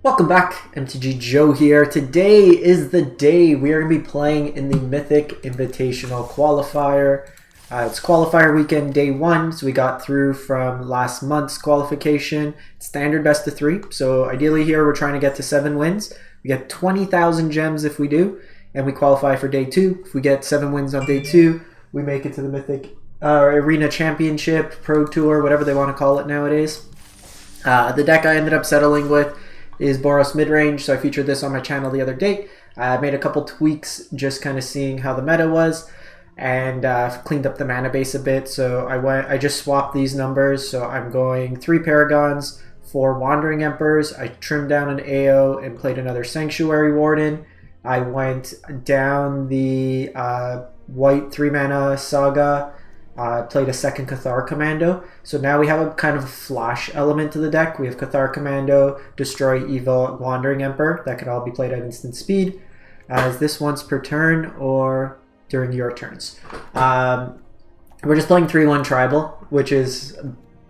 Welcome back, MTG Joe here. Today is the day we are going to be playing in the Mythic Invitational Qualifier. It's qualifier weekend day 1, so we got through from last month's qualification. Standard best of 3, so ideally here we're trying to get to 7 wins. We get 20,000 gems if we do, and we qualify for day 2. If we get 7 wins on day 2, we make it to the Mythic Arena Championship, Pro Tour, whatever they want to call it nowadays. The deck I ended up settling with is Boros midrange, so I featured this on my channel the other day. I made a couple tweaks, just kind of seeing how the meta was, and cleaned up the mana base a bit. So I just swapped these numbers. So I'm going 3 paragons, 4 wandering emperors. I trimmed down an AO and played another sanctuary warden. I went down the white 3 mana saga. Played a second Cathar Commando. So now we have a kind of flash element to the deck. We have Cathar Commando, Destroy Evil, Wandering Emperor. That can all be played at instant speed. As this once per turn or during your turns. We're just playing 3-1 Tribal, which is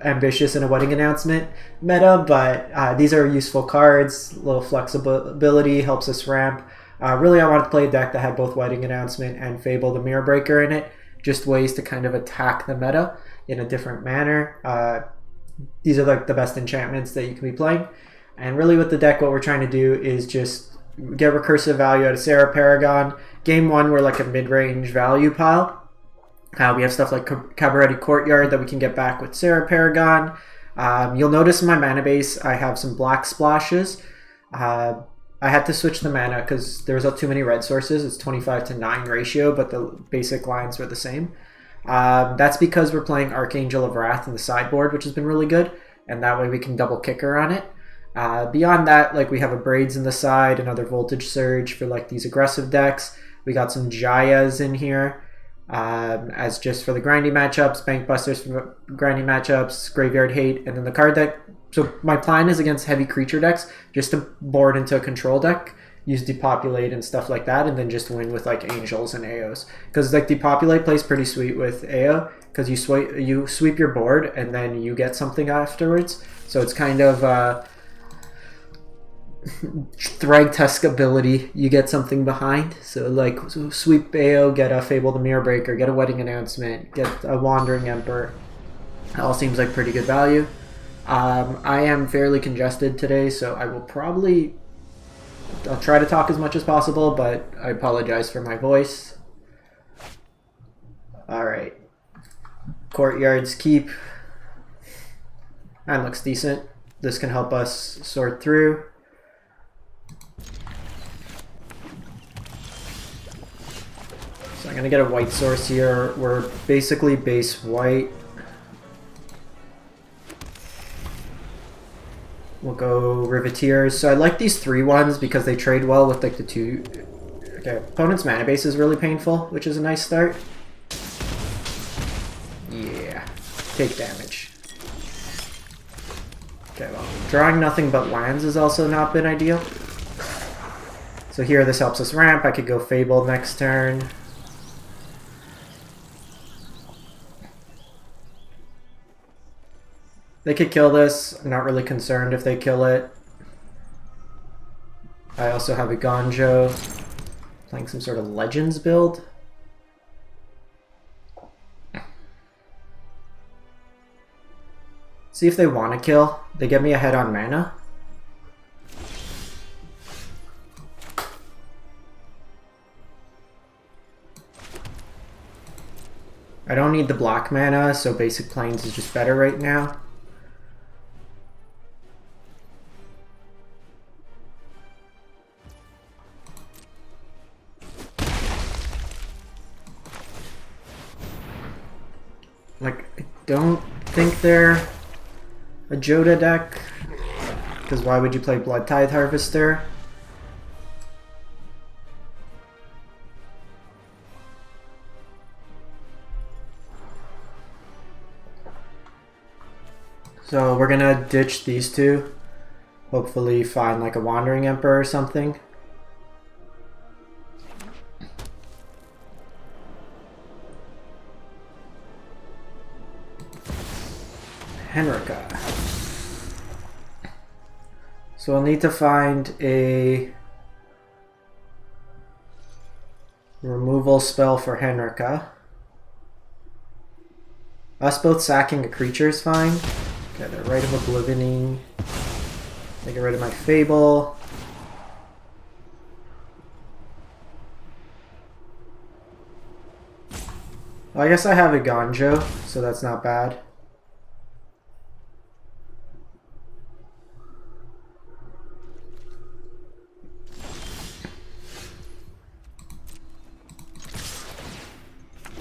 ambitious in a wedding announcement meta, but these are useful cards. A little flexibility helps us ramp. Really, I wanted to play a deck that had both Wedding Announcement and Fable the Mirror Breaker in it. Just ways to kind of attack the meta in a different manner. These are like the best enchantments that you can be playing. And really with the deck, what we're trying to do is just get recursive value out of Sarah Paragon. Game 1, we're like a mid-range value pile. We have stuff like Cabaretti Courtyard that we can get back with Sarah Paragon. You'll notice in my mana base, I have some black splashes. I had to switch the mana because there was too many red sources. It's 25-9 ratio, but the basic lines were the same. That's because we're playing Archangel of Wrath in the sideboard, which has been really good, and that way we can double kicker on it. Beyond that, like we have a Braids in the side, another Voltage Surge for like these aggressive decks. We got some Jayas in here as just for the grindy matchups, Bank Busters for grindy matchups, Graveyard Hate, and then the card deck. So my plan is against heavy creature decks, just to board into a control deck, use Depopulate and stuff like that, and then just win with like Angels and AOs. Because like Depopulate plays pretty sweet with AO, because you sweep your board and then you get something afterwards. So it's kind of Thragtusk ability, you get something behind. So like sweep AO, get a Fable the Mirror Breaker, get a Wedding Announcement, get a Wandering Emperor. It all seems like pretty good value. I am fairly congested today, so I'll try to talk as much as possible, but I apologize for my voice. Alright. Courtyard's Keep. That looks decent. This can help us sort through. So I'm going to get a white source here. We're basically base white. We'll go Riveteers. So I like these 3-1s because they trade well with like the 2. Okay, opponent's mana base is really painful, which is a nice start. Yeah, take damage. Okay, well, drawing nothing but lands has also not been ideal. So here this helps us ramp. I could go Fable next turn. They could kill this. I'm not really concerned if they kill it. I also have a Gonjo. Playing some sort of Legends build. See if they want to kill. They get me ahead on mana. I don't need the black mana, so basic plains is just better right now. Like, I don't think they're a Joda deck, because why would you play Blood Tithe Harvester? So we're gonna ditch these two, hopefully find like a Wandering Emperor or something. So So we'll need to find a removal spell for Henrika. Us both sacking a creature is fine. Okay, they're Rite of Oblivioning. They get rid of my Fable. Well, I guess I have a Ganjo, so that's not bad.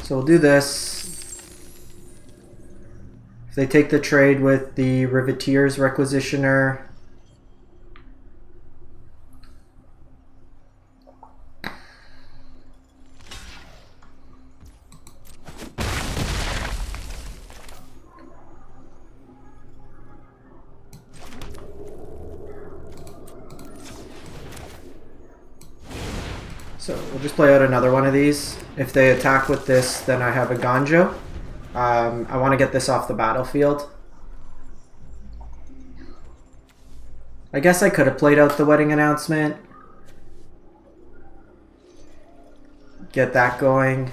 So we'll do this. If they take the trade with the Riveteer's Requisitioner, so we'll just play out another one of these. If they attack with this, then I have a Ganjo. I want to get this off the battlefield. I guess I could have played out the wedding announcement. Get that going.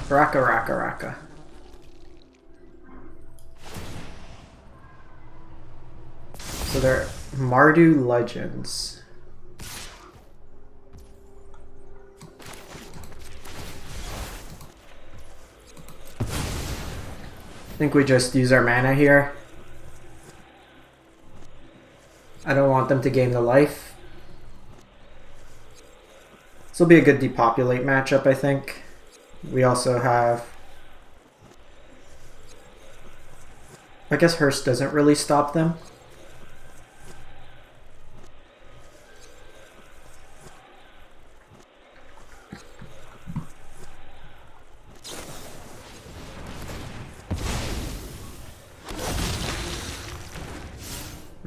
Raka Raka Raka. So they're Mardu Legends. I think we just use our mana here. I don't want them to gain the life. This will be a good depopulate matchup, I think. We also have... I guess Hearst doesn't really stop them.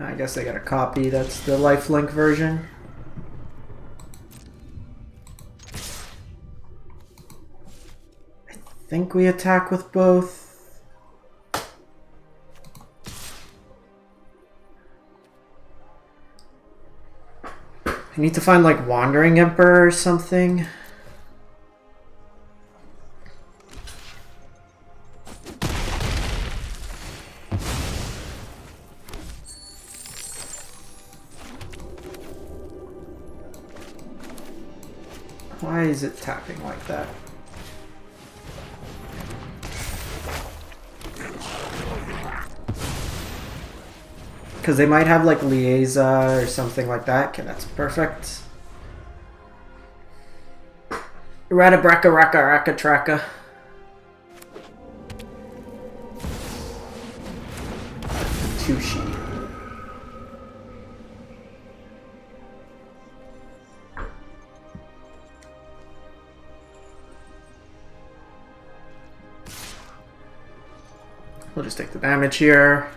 I guess I got a copy. That's the lifelink version. I think we attack with both. I need to find like Wandering Emperor or something. Why is it tapping like that? Because they might have like Liaisa or something like that. Okay, that's perfect. Ratabraka Raka Raka Traka. Tushi. We'll just take the damage here.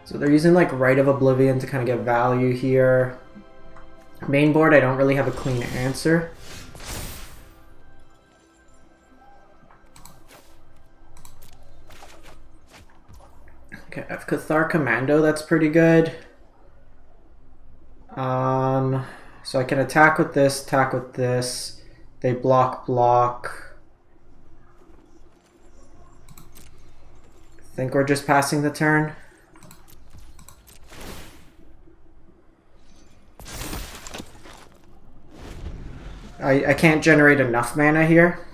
So they're using like Rite of Oblivion to kind of get value here. Main board, I don't really have a clean answer. Okay, I have Cathar Commando, that's pretty good. So I can attack with this, attack with this. They block. I think we're just passing the turn. I can't generate enough mana here.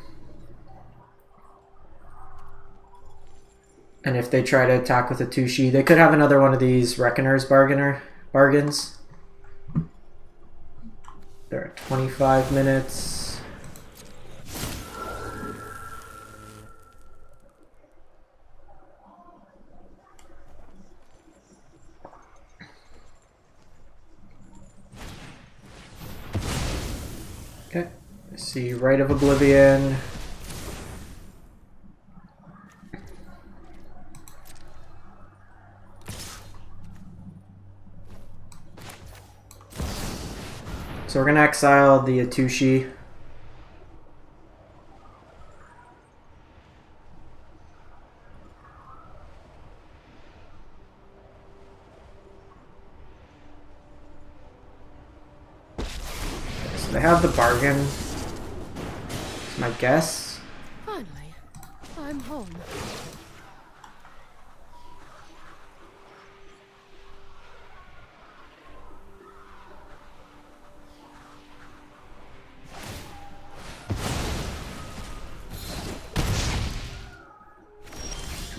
And if they try to attack with a Tushi, they could have another one of these Reckoner's bargains. They're at 25 minutes. Okay, I see Rite of Oblivion. So we're going to exile the Atushi. They have the bargain. Is my guess. Finally, I'm home.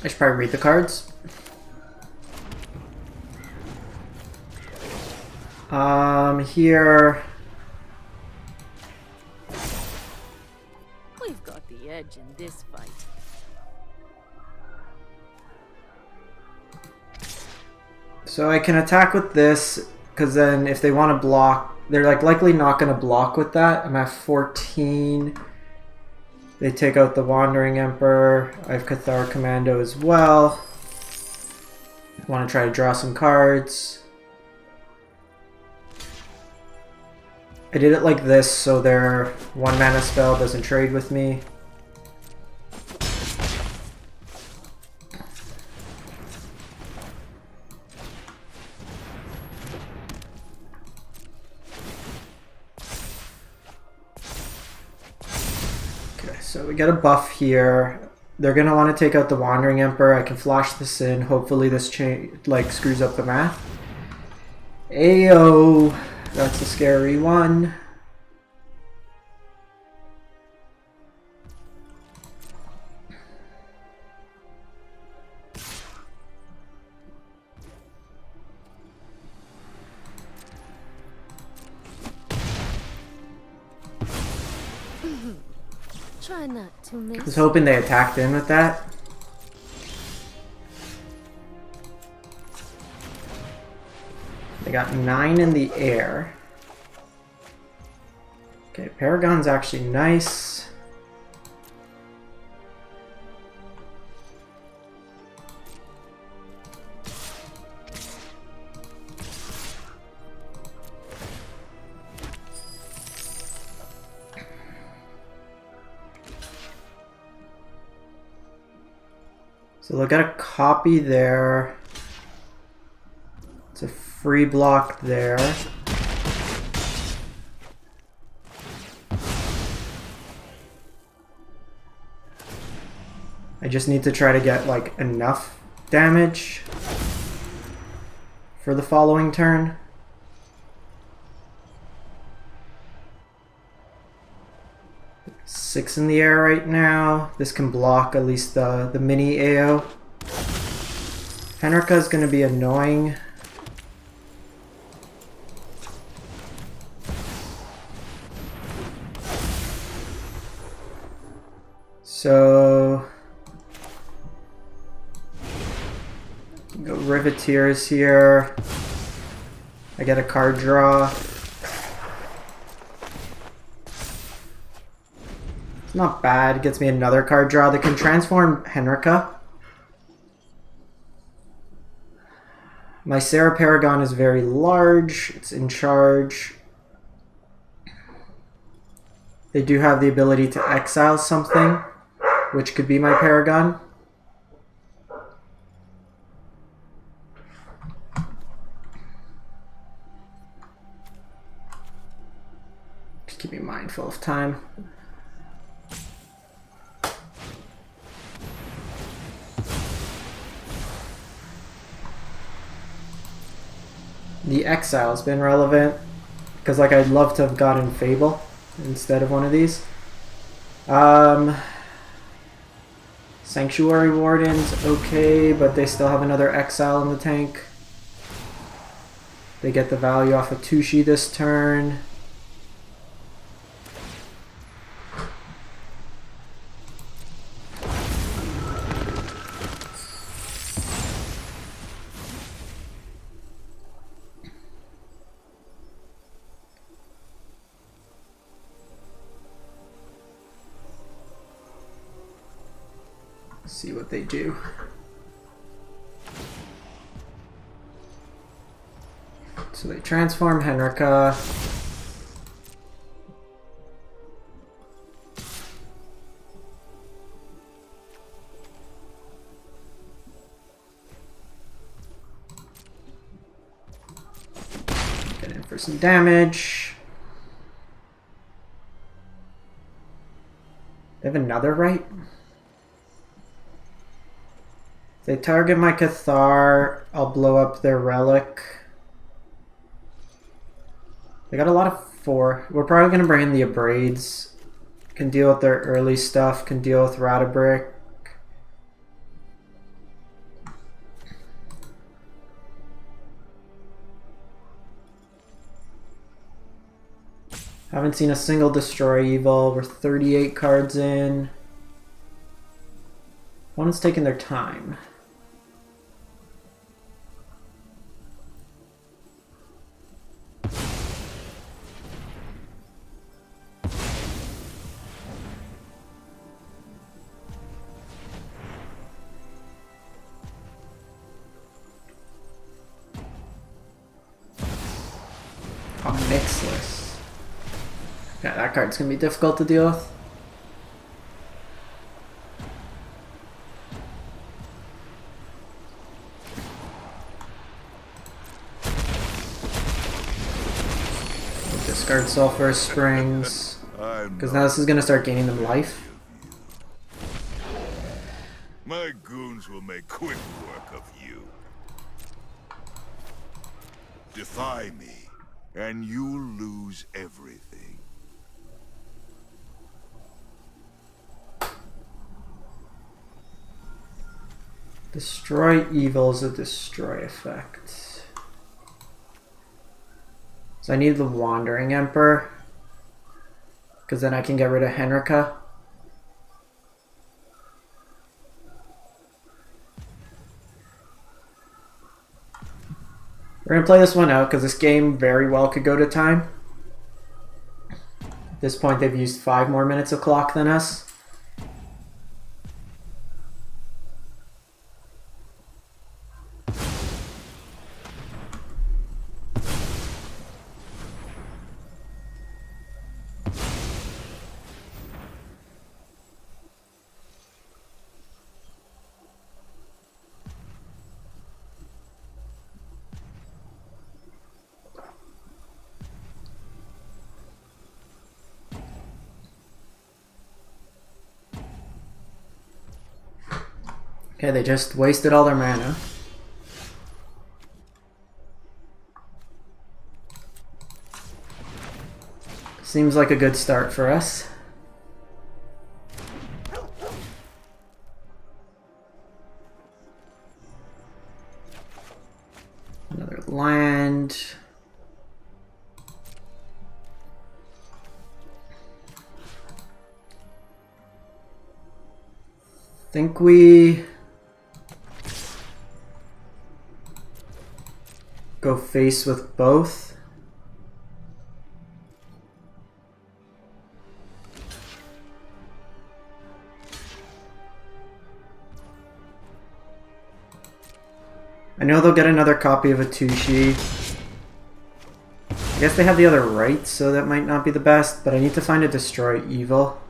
I should probably read the cards. Here. We've got the edge in this fight. So I can attack with this, because then if they want to block, they're like likely not going to block with that. I'm at 14. They take out the Wandering Emperor. I have Cathar Commando as well. I want to try to draw some cards. I did it like this so their 1 mana spell doesn't trade with me. Okay, so we got a buff here. They're going to want to take out the Wandering Emperor. I can flash this in. Hopefully this like screws up the math. Ayo! That's a scary one. Try not to miss. I was hoping they attacked in with that. They got 9 in the air. Okay, Paragon's actually nice. So they'll get a copy there. It's a free block there. I just need to try to get like enough damage for the following turn. Six in the air right now. This can block at least the mini AO. Henrika is going to be annoying. So go Riveteers here. I get a card draw. It's not bad. It gets me another card draw that can transform Henrika. My Sarah Paragon is very large. It's in charge. They do have the ability to exile something, which could be my Paragon. Just keep me mindful of time. The exile's been relevant because like I'd love to have gotten Fable instead of one of these. Sanctuary Warden's okay, but they still have another exile in the tank. They get the value off of Tushi this turn. See what they do. So they transform Henrika. Get in for some damage. They have another right? If they target my Cathar, I'll blow up their relic. They got a lot of 4. We're probably going to bring in the Abrades. Can deal with their early stuff, can deal with Ratabrick. Haven't seen a single Destroy Evil. We're 38 cards in. Opponent's taking their time. Oh, Mixless. Yeah, that card's gonna be difficult to deal with. We'll discard Sulfur Springs, because now this is gonna start gaining them life. My goons will make quick work of you. Defy me, and you'll lose everything. Destroy Evil is a destroy effect. So I need the Wandering Emperor, because then I can get rid of Henrika. We're going to play this one out because this game very well could go to time. At this point they've used 5 more minutes of clock than us. Okay, they just wasted all their mana. Seems like a good start for us. Another land. Think we go face with both. I know they'll get another copy of a Tushi. I guess they have the other right, so that might not be the best, but I need to find a Destroy Evil.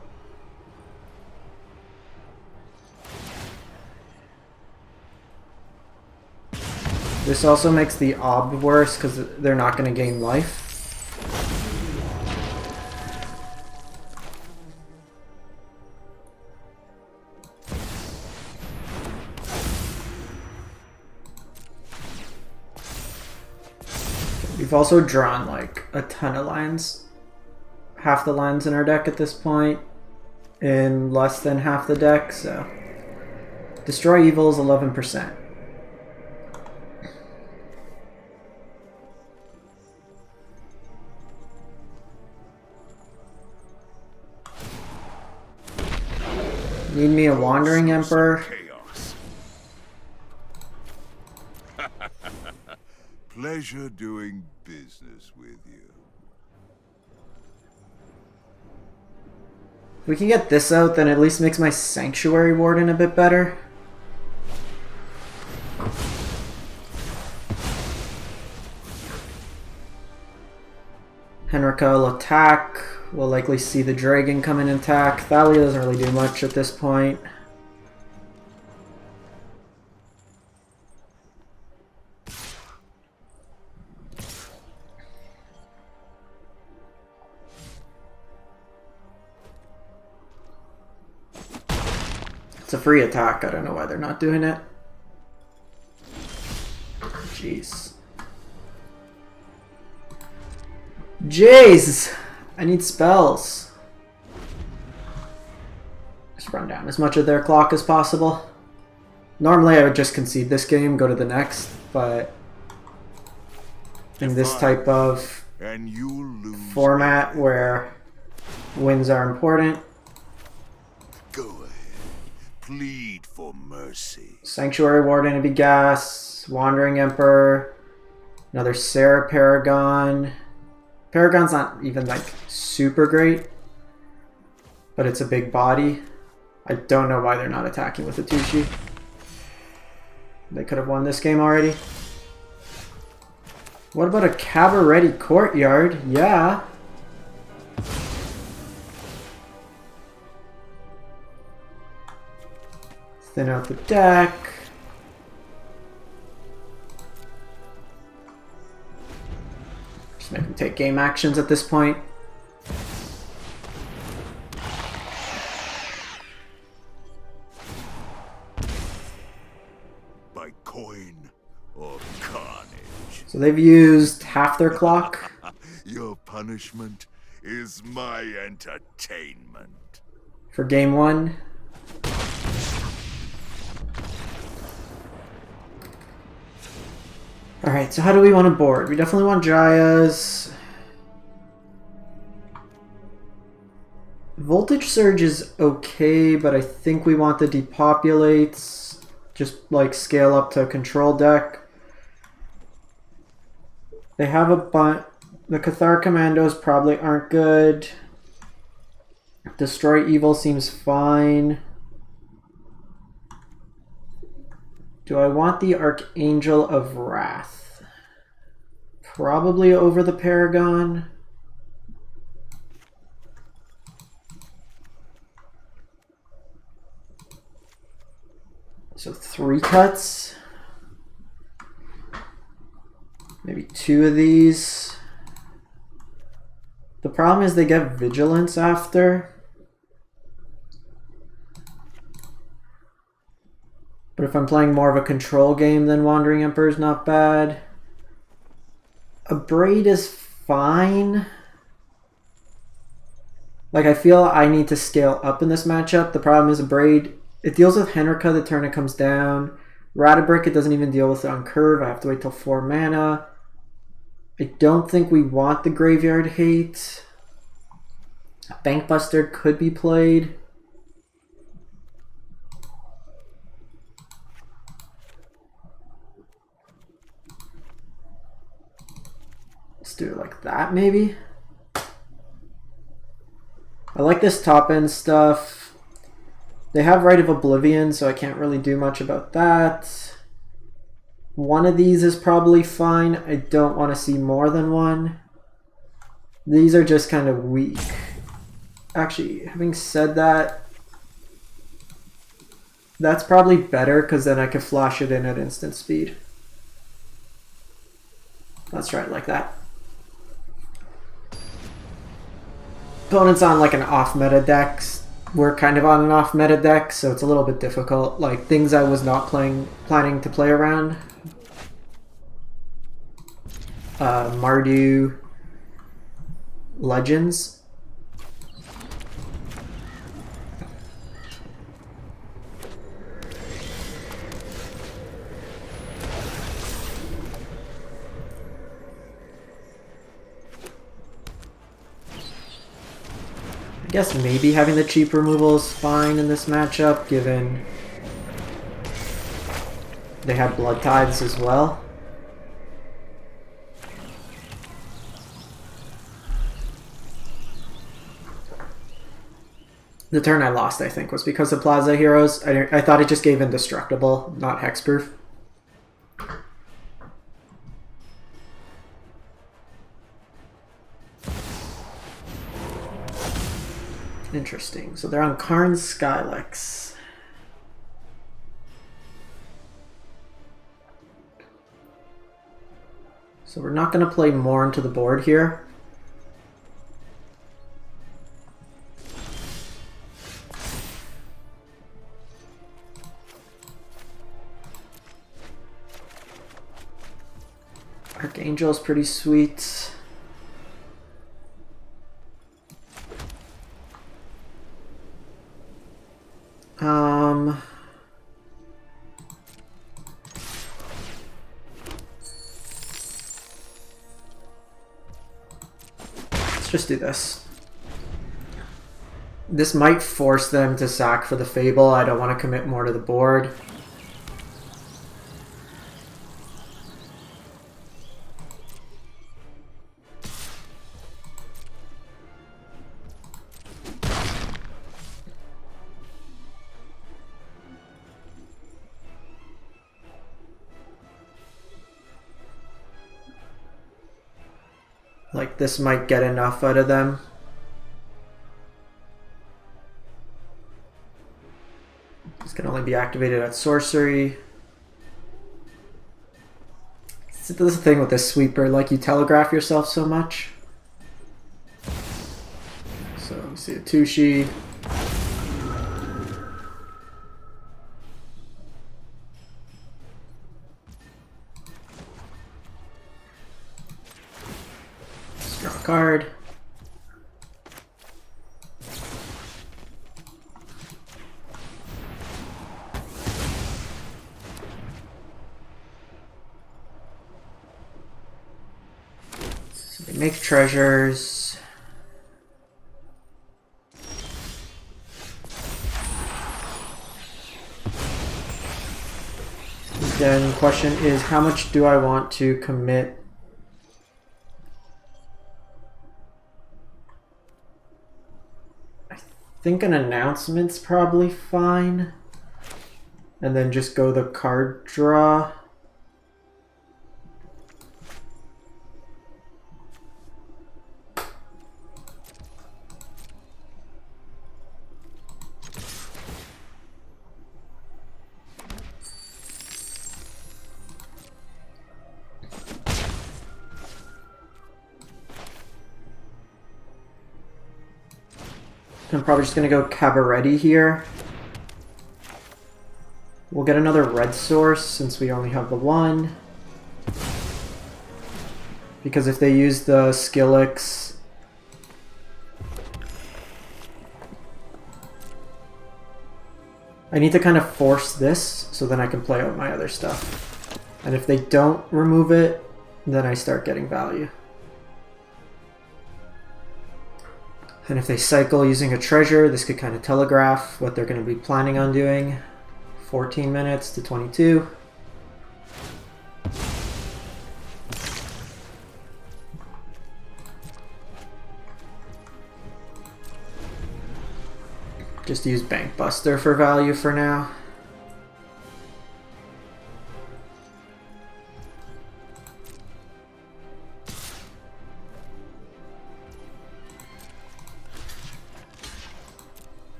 This also makes the Ob worse because they're not going to gain life. We've also drawn like a ton of lands. Half the lands in our deck at this point. In less than half the deck, so. Destroy Evil is 11%. Need me a Wandering Emperor. Pleasure doing business with you. If we can get this out, then at least makes my Sanctuary Warden a bit better. Henrika will attack. We'll likely see the dragon come in and attack. Thalia doesn't really do much at this point. It's a free attack. I don't know why they're not doing it. Jeez. Jeez! I need spells. Just run down as much of their clock as possible. Normally I would just concede this game, go to the next, but in this type of format where wins are important. Go ahead. Plead for mercy. Sanctuary Warden to be gas, Wandering Emperor, another Sarah Paragon. Paragon's not even like super great, but it's a big body. I don't know why they're not attacking with a Tushi. They could have won this game already. What about a Cabaret Courtyard? Yeah. Thin out the deck. Just make them take game actions at this point. By coin or carnage. So they've used half their clock. Your punishment is my entertainment. For game one. Alright, so how do we want to board? We definitely want Jaya's. Voltage Surge is okay, but I think we want the Depopulates. Just like scale up to a control deck. They have a bunch. The Cathar Commandos probably aren't good. Destroy Evil seems fine. Do I want the Archangel of Wrath? Probably over the Paragon. So 3 cuts. Maybe 2 of these. The problem is they get Vigilance after. But if I'm playing more of a control game, then Wandering Emperor is not bad. A Braid is fine. Like, I feel I need to scale up in this matchup. The problem is a Braid, it deals with Henrika the turn it comes down. Ratabrick, it doesn't even deal with it on curve. I have to wait till 4 mana. I don't think we want the Graveyard Hate. Bankbuster could be played. Let's do it like that, maybe. I like this top end stuff. They have Rite of Oblivion, so I can't really do much about that. One of these is probably fine. I don't want to see more than one. These are just kind of weak. Actually, having said that, that's probably better because then I could flash it in at instant speed. Let's try it like that. Opponent's on like an off-meta deck. We're kind of on an off-meta deck, so it's a little bit difficult. Like things I was not planning to play around. Mardu Legends. I guess maybe having the cheap removal is fine in this matchup, given they have Blood Tithes as well. The turn I lost, I think, was because of Plaza Heroes. I thought it just gave Indestructible, not Hexproof. Interesting. So they're on Karn's Skylex. So we're not going to play more into the board here. Archangel's pretty sweet. Let's just do this. This might force them to sack for the Fable. I don't want to commit more to the board. Like, this might get enough out of them. This can only be activated at sorcery. This is the thing with this sweeper, like, you telegraph yourself so much. So we see a Tushi. Draw a card. So they make treasures. Then the question is, how much do I want to commit? I think an announcement's probably fine. And then just go the card draw. I'm probably just going to go Cabaretti here. We'll get another red source since we only have the one. Because if they use the Skillix... I need to kind of force this so then I can play out my other stuff. And if they don't remove it, then I start getting value. And if they cycle using a treasure, this could kind of telegraph what they're going to be planning on doing. 14 minutes to 22. Just use Bank Buster for value for now.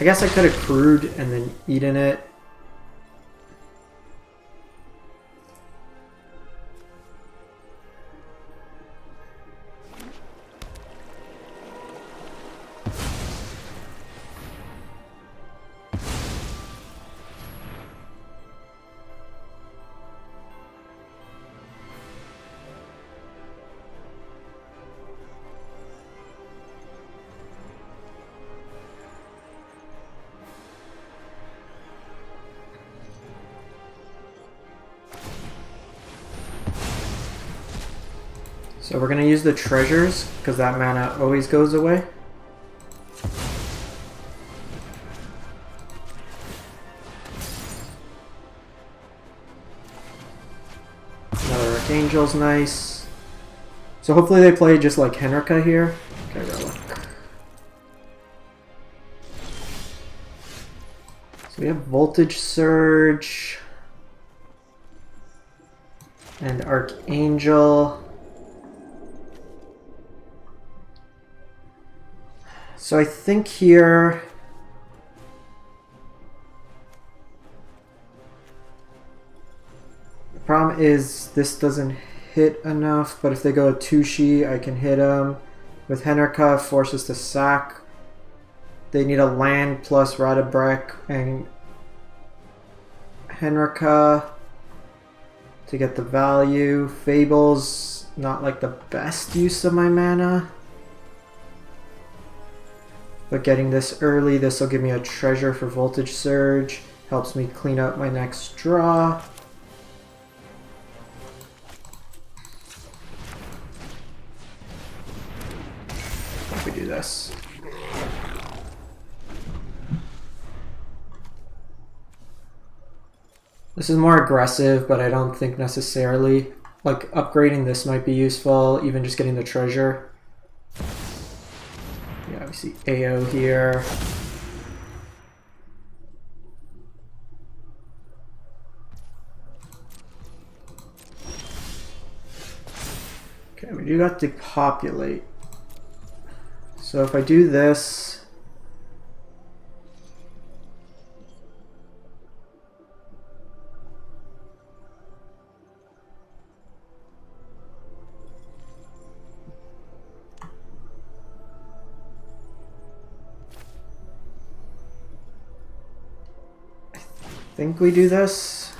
I guess I could have crewed and then eaten it. So we're going to use the treasures, because that mana always goes away. Another Archangel's nice. So hopefully they play just like Henrika here. Okay, Relic. So we have Voltage Surge. And Archangel. So I think here the problem is this doesn't hit enough, but if they go Tushi, I can hit them. With Henrika, forces to sack. They need a land plus Radabrek and Henrika. to get the value. Fable's not like the best use of my mana. But getting this early, this will give me a treasure for Voltage Surge. Helps me clean up my next draw. If we do this. This is more aggressive, but I don't think necessarily. Like, upgrading this might be useful, even just getting the treasure. Yeah, we see AO here. Okay, we do got to populate. So if I do this, I think we do this.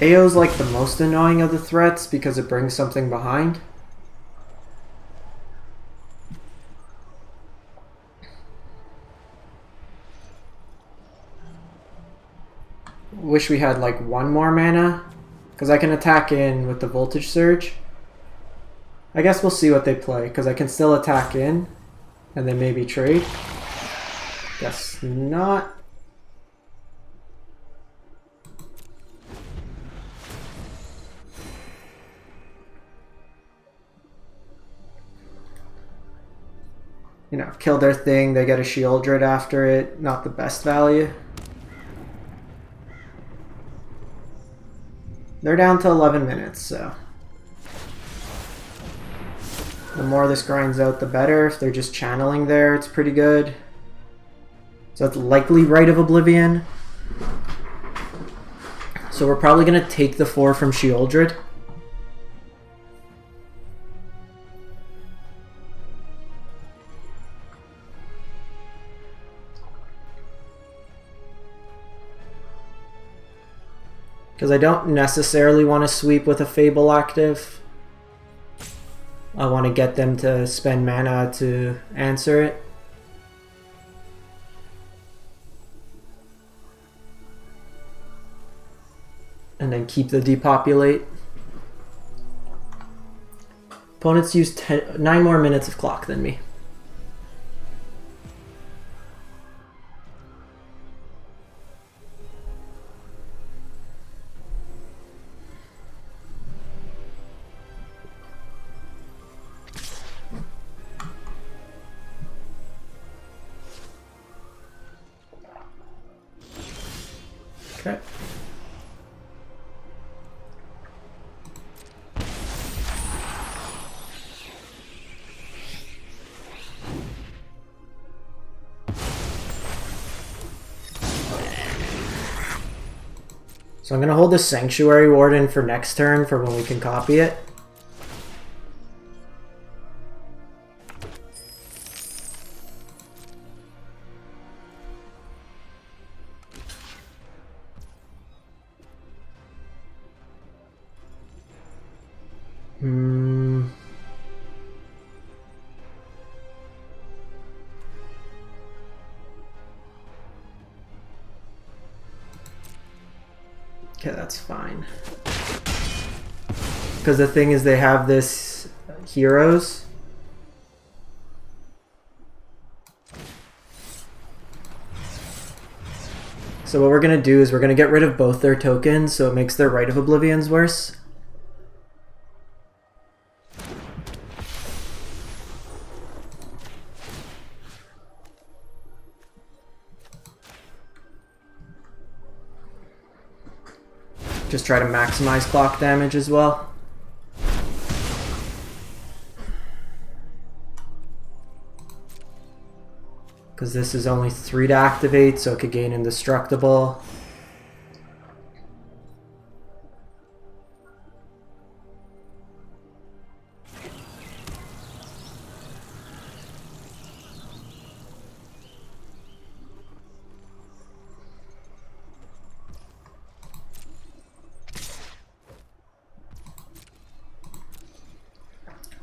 AO's like the most annoying of the threats because it brings something behind. Wish we had like one more mana because I can attack in with the Voltage Surge. I guess we'll see what they play because I can still attack in and then maybe trade. Guess not. You know, kill their thing, they get a Shieldred after it, not the best value. They're down to 11 minutes, so. The more this grinds out, the better. If they're just channeling there, it's pretty good. So it's likely Rite of Oblivion. So we're probably going to take the 4 from Shieldred. Because I don't necessarily want to sweep with a Fable active. I want to get them to spend mana to answer it. And then keep the depopulate. Opponents use 9 more minutes of clock than me. Okay. So I'm going to hold the Sanctuary Warden for next turn for when we can copy it. Okay, that's fine. Because the thing is they have this heroes. So what we're going to do is we're going to get rid of both their tokens so it makes their Rite of Oblivions worse. Just try to maximize clock damage as well. Because this is only 3 to activate, so it could gain indestructible.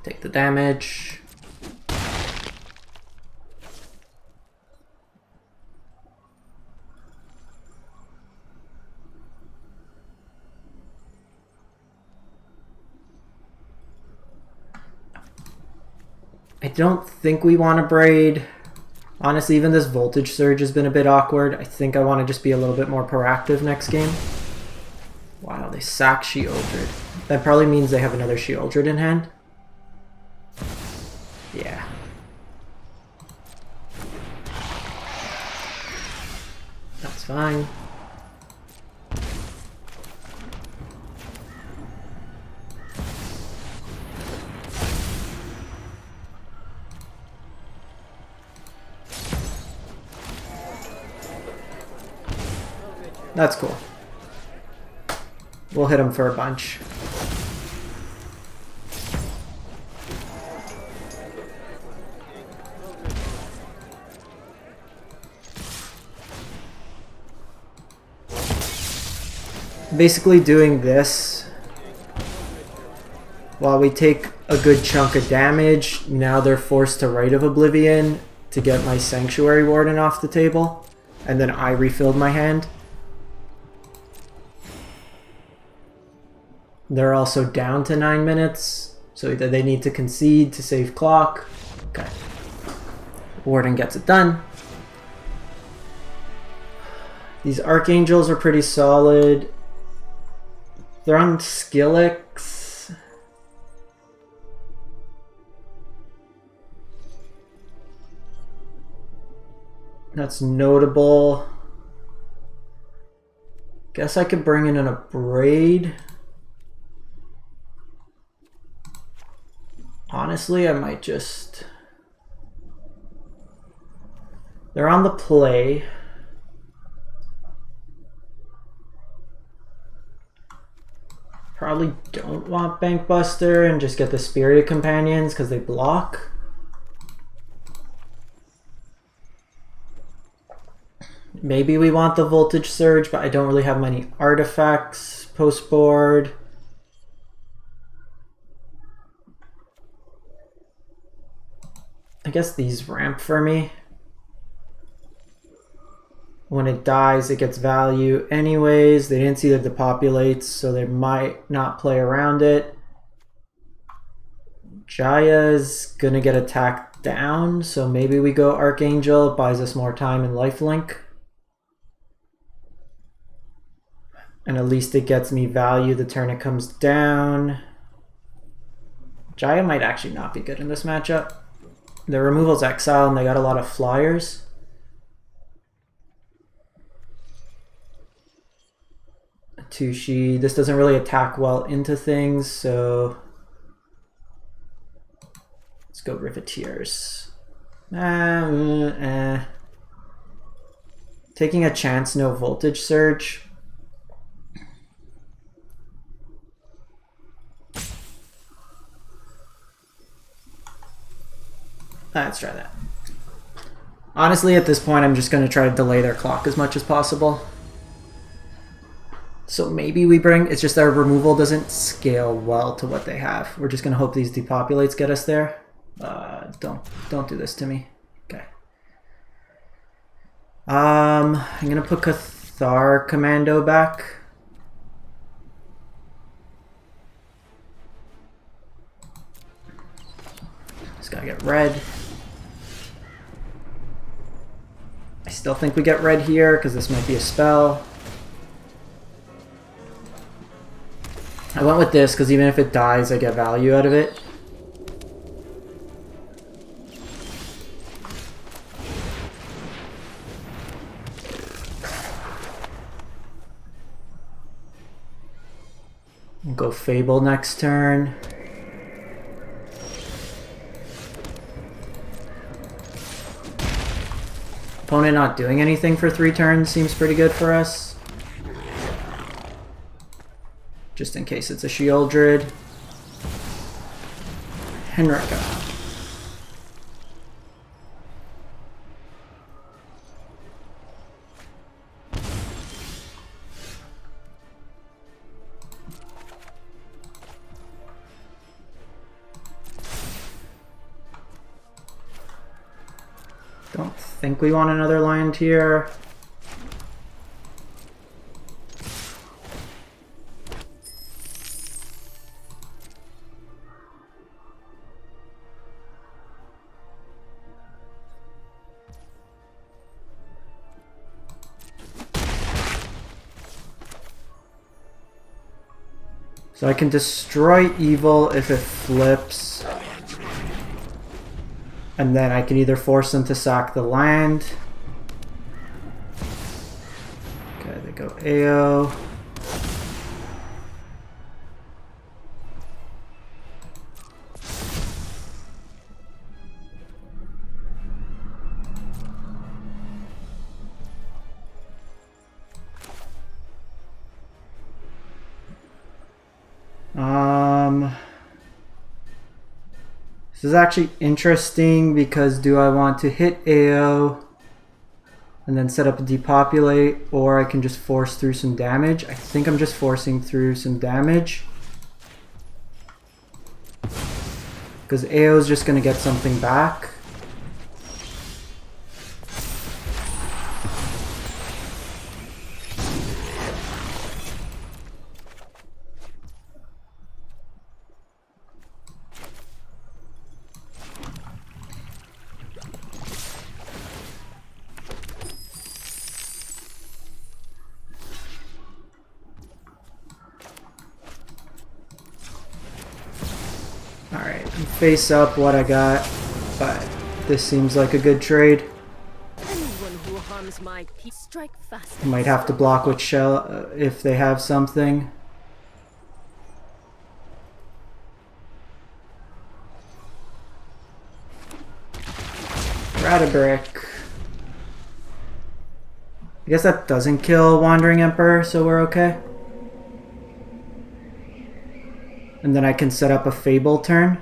Take the damage. I don't think we want to braid. Honestly, even this voltage surge has been a bit awkward. I think I want to just be a little bit more proactive next game. Wow, they sack Sheoldred. That probably means they have another Sheoldred in hand. Yeah. That's fine. That's cool. We'll hit him for a bunch. Basically doing this while we take a good chunk of damage. Now they're forced to Rite of Oblivion to get my Sanctuary Warden off the table, and then I refilled my hand. They're also down to 9 minutes, so either they need to concede to save clock. Okay. Warden gets it done. These Archangels are pretty solid. They're on Skillix. That's notable. Guess I could bring in a braid. Honestly, I might just... They're on the play. Probably don't want Bankbuster and just get the Spirited Companions because they block. Maybe we want the Voltage Surge, but I don't really have many artifacts post board. I guess these ramp for me. When it dies, it gets value anyways. They didn't see the depopulates, so they might not play around it. Jaya's gonna get attacked down, so maybe we go Archangel. It buys us more time and lifelink. And at least it gets me value the turn it comes down. Jaya might actually not be good in this matchup. Their removal's exile and they got a lot of flyers. Tushi, this doesn't really attack well into things, so let's go Riveteers. Taking a chance, no Voltage Surge. Let's try that. Honestly, at this point, I'm just going to try to delay their clock as much as possible. So maybe we bring... It's just our removal doesn't scale well to what they have. We're just going to hope these depopulates get us there. Don't do this to me. Okay. I'm going to put Cathar Commando back. Just got to get red. I still think we get red here because this might be a spell. I went with this because even if it dies, I get value out of it. We'll go Fable next turn. Opponent not doing anything for 3 turns seems pretty good for us. Just in case it's a Sheoldred. Henrika. Don't think we want another land here. So I can destroy evil if it flips. And then I can either force them to sack the land. Okay, they go AO. This is actually interesting because do I want to hit AO and then set up a depopulate, or I can just force through some damage? I think I'm just forcing through some damage because AO is just going to get something back. Alright, face up what I got, but this seems like a good trade. Anyone who harms my peace, strike fast. I might have to block with shell if they have something. Ratabrick. I guess that doesn't kill Wandering Emperor, so we're okay. And then I can set up a Fable turn.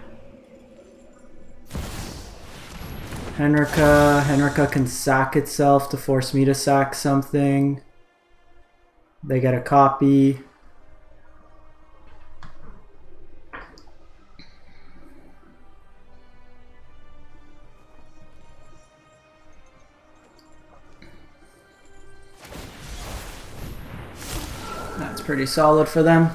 Henrika can sack itself to force me to sack something. They get a copy. That's pretty solid for them.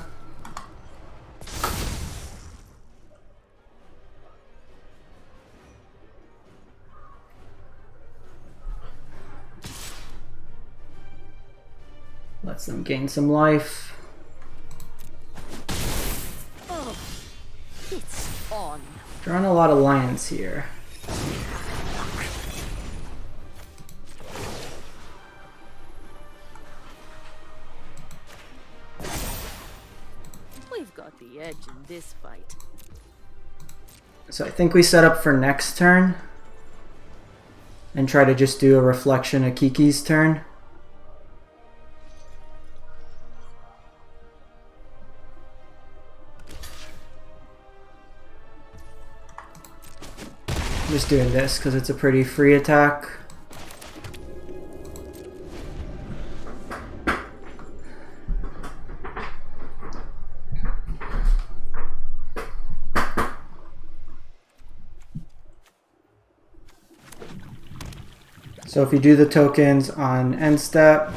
Lets them gain some life. Oh, it's on. Drawing a lot of lands here. We've got the edge in this fight. So I think we set up for next turn and try to just do a reflection of Kiki's turn. I'm just doing this because it's a pretty free attack. So if you do the tokens on end step,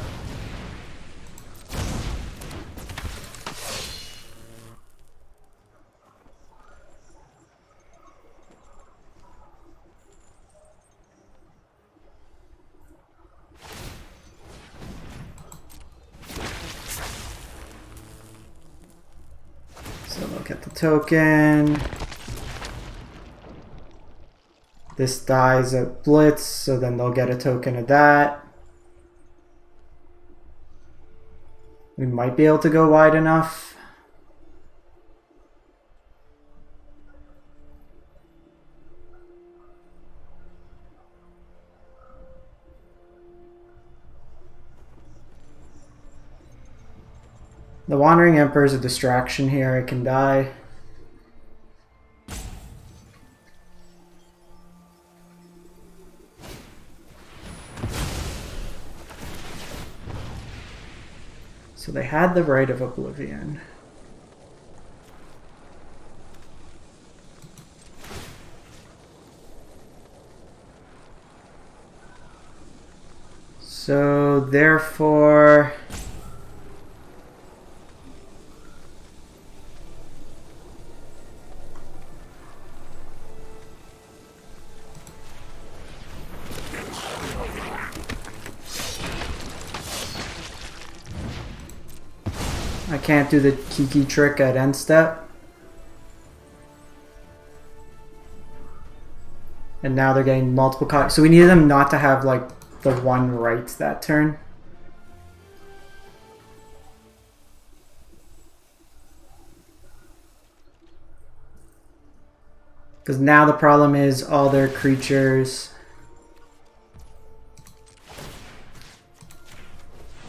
so they'll get the token. This dies at Blitz, so then they'll get a token of that. We might be able to go wide enough. The Wandering Emperor is a distraction here. It can die. So they had the Right of Oblivion. So therefore, I can't do the Kiki trick at end step. And now they're getting multiple copies. So we needed them not to have like the one right that turn. Because now the problem is all their creatures.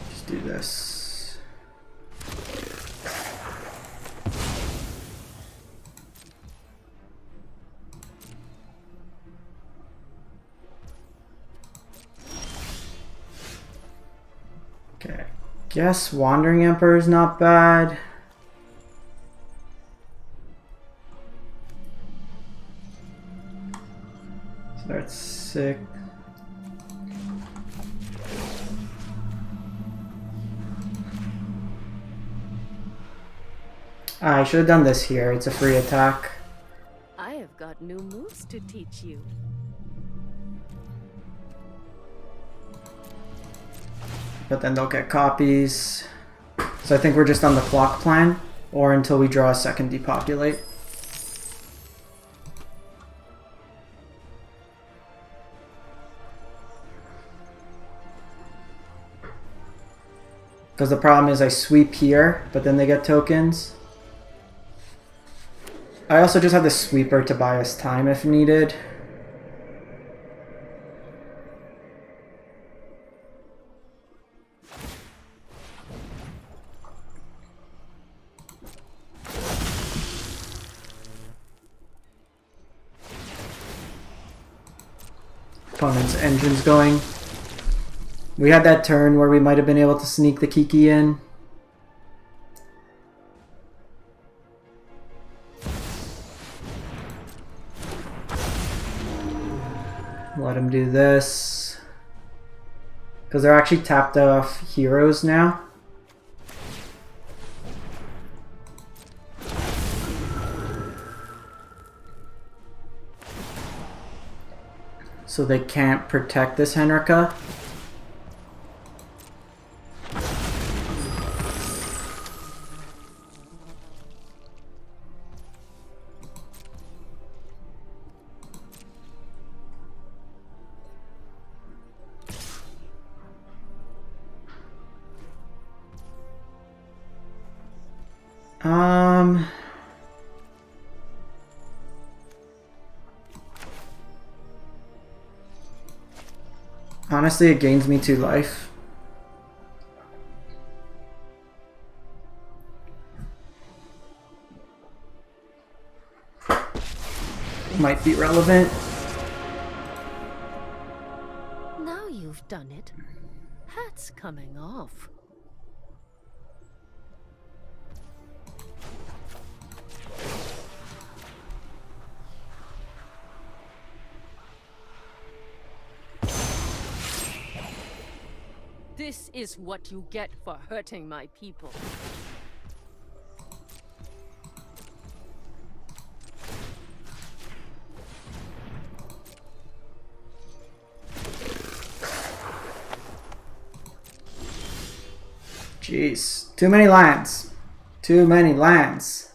Just do this. Okay, guess Wandering Emperor is not bad. So that's 6. I should have done this here. It's a free attack. I have got new moves to teach you. But then they'll get copies. So I think we're just on the clock plan, or until we draw a second depopulate. Because the problem is I sweep here, but then they get tokens. I also just have the sweeper to buy us time if needed. Opponent's engine's going. We had that turn where we might have been able to sneak the Kiki in. Let him do this. Because they're actually tapped off heroes now. So they can't protect this Henrika. Honestly, it gains me 2 life. Might be relevant. Now you've done it. Hat's coming off. This is what you get for hurting my people. Jeez, too many lands. Too many lands.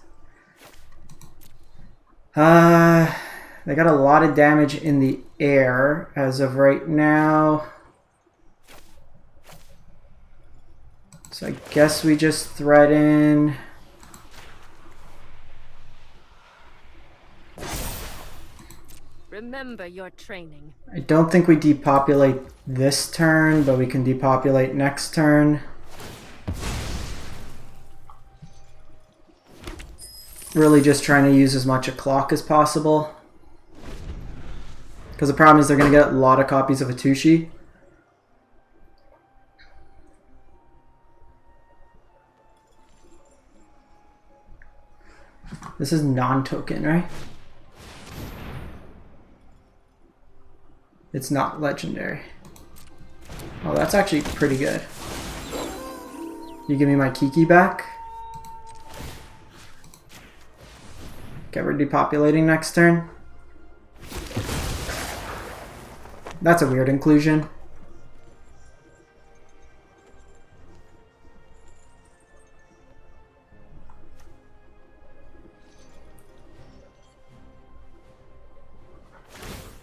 They got a lot of damage in the air as of right now. So I guess we just threaten. Remember your training. I don't think we depopulate this turn, but we can depopulate next turn. Really just trying to use as much a clock as possible. Because the problem is they're going to get a lot of copies of Atushi. This is non-token, right? It's not legendary. Oh, that's actually pretty good. You give me my Kiki back. Okay, we're depopulating next turn. That's a weird inclusion.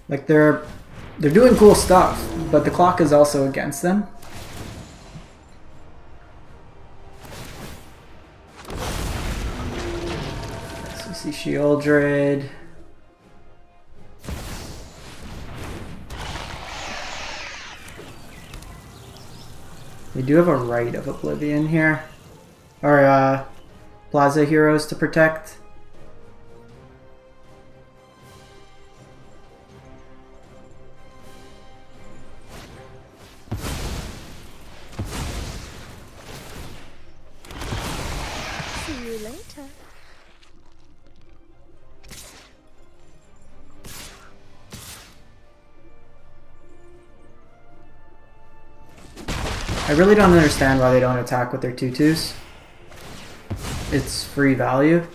Like they're doing cool stuff, but the clock is also against them. So we see Sheoldred. We do have a Rite of Oblivion here. Or Plaza Heroes to protect. See you later. I really don't understand why they don't attack with their 2/2s. It's free value.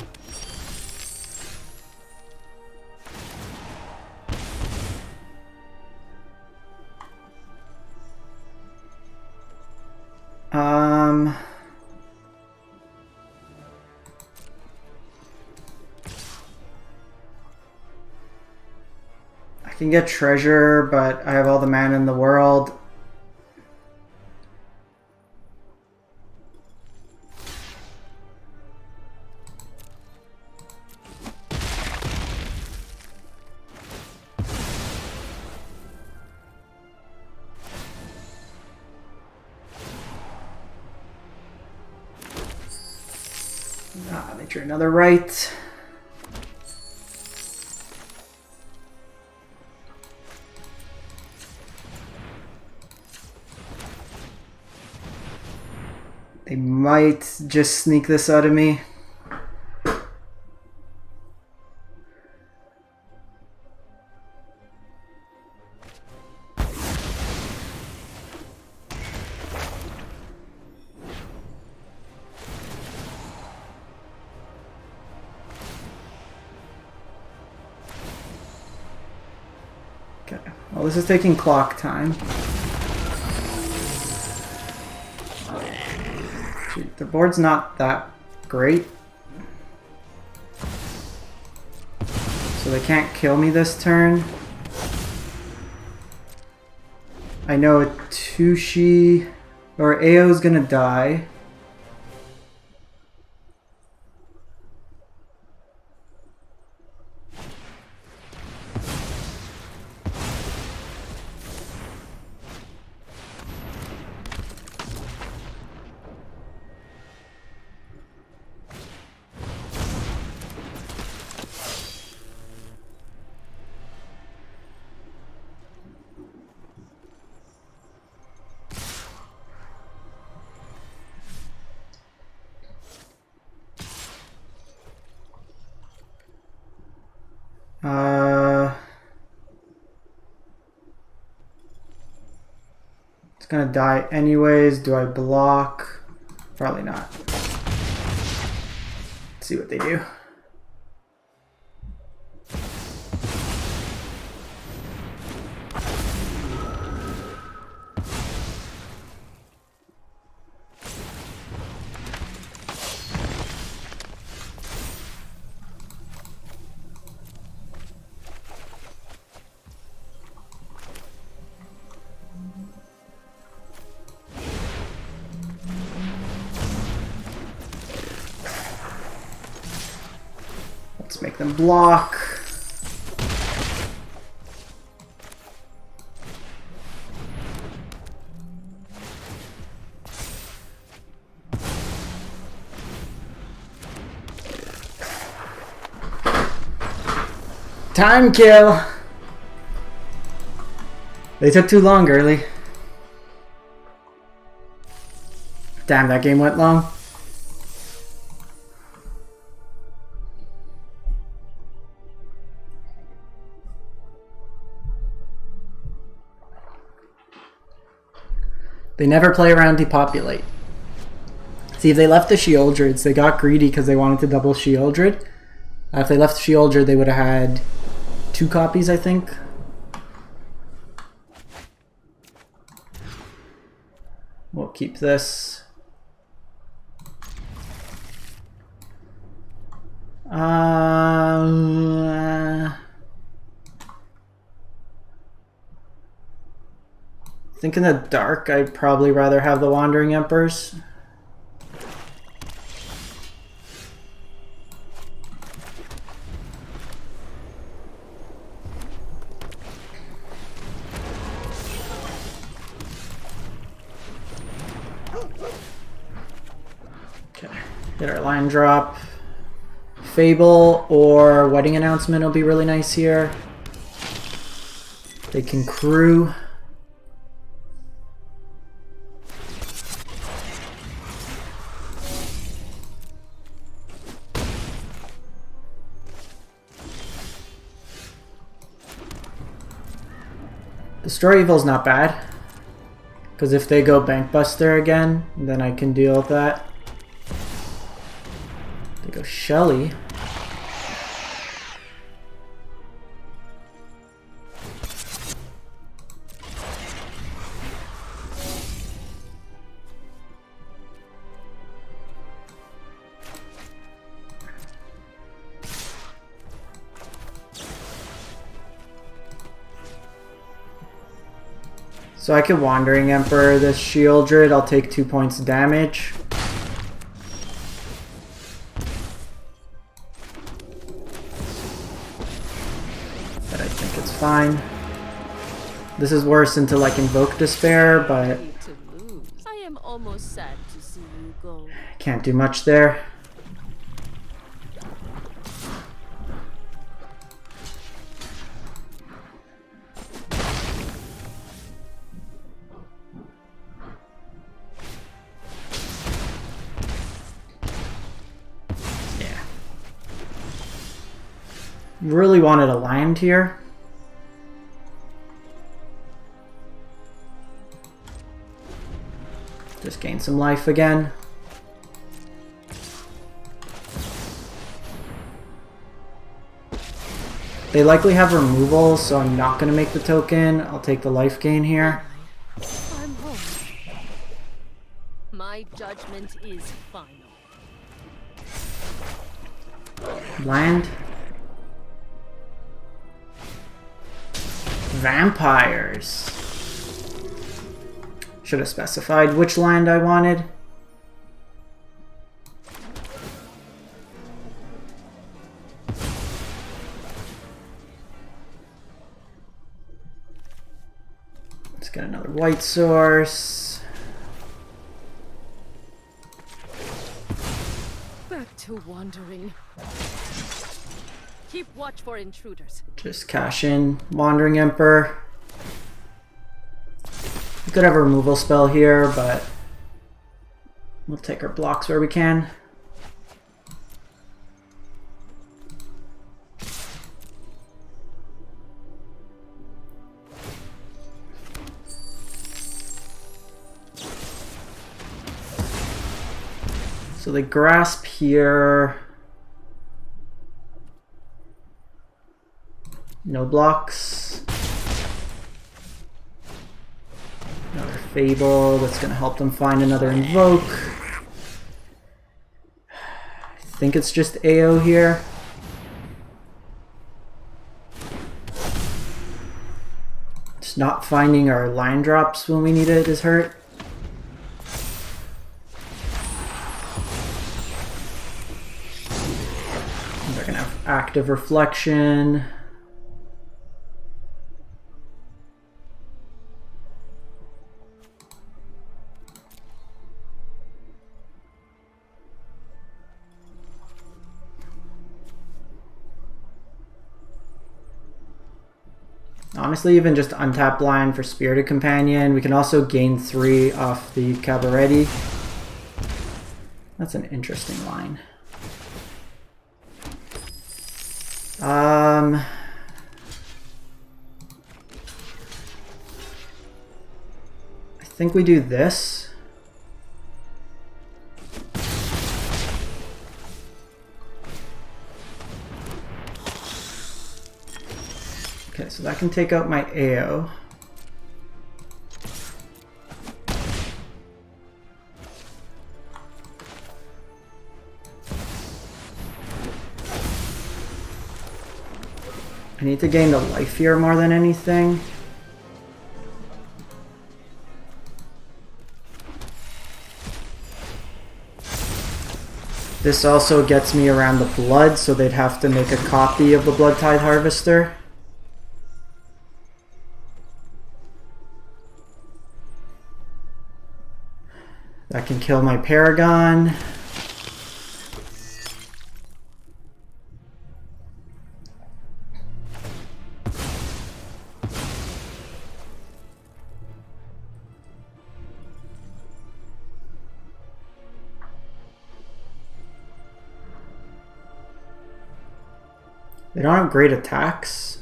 I can get treasure, but I have all the mana in the world. Make sure another Rite. They might just sneak this out of me. Okay, well this is taking clock time. The board's not that great. So they can't kill me this turn. I know Tushi or Ao is gonna die. It's gonna die anyways. Do I block? Probably not. Let's see what they do. Let's make them block. Time kill! They took too long early. Damn, that game went long. They never play around depopulate. See, if they left the Sheoldreds, they got greedy because they wanted to double Sheoldred. If they left Sheoldred, they would have had 2 copies, I think. We'll keep this. I think in the dark, I'd probably rather have the Wandering Emperors. Okay, get our line drop. Fable or Wedding Announcement will be really nice here. They can crew. Destroy Evil's not bad, because if they go Bankbuster again, then I can deal with that. They go Shelly. So I could Wandering Emperor this Sheoldred. I'll take 2 points damage. But I think it's fine. This is worse until I can Invoke Despair, but I am almost sad to see you go. Can't do much there. Really wanted a land here. Just gain some life again. They likely have removal, so I'm not going to make the token. I'll take the life gain here. I'm home. My judgment is final. Land. Vampires. Should have specified which land I wanted. Let's get another white source. Back to wandering. Keep watch for intruders. Just cash in Wandering Emperor. We could have a removal spell here, but we'll take our blocks where we can. So they grasp here. No blocks. Another Fable. That's going to help them find another Invoke. I think it's just AO here. Just not finding our line drops when we need it is hurt. They're going to have Active Reflection. Honestly, even just untap line for Spirited Companion. We can also gain 3 off the Cabaretti. That's an interesting line. I think we do this. Okay, so that can take out my AO. I need to gain the life here more than anything. This also gets me around the blood, so they'd have to make a copy of the Blood Tide Harvester. That can kill my paragon. They don't have great attacks.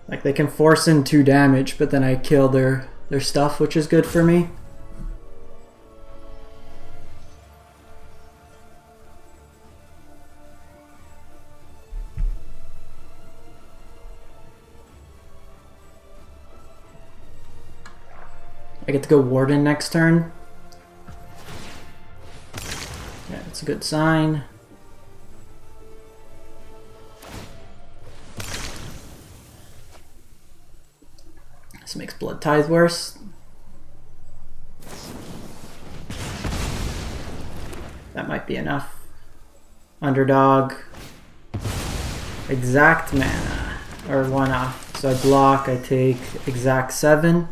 Like, they can force in 2 damage, but then I kill their stuff, which is good for me. I get to go Warden next turn. Yeah, that's a good sign. This makes Blood Tithe worse. That might be enough. Underdog. Exact mana. Or 1 off. So I block, I take exact 7.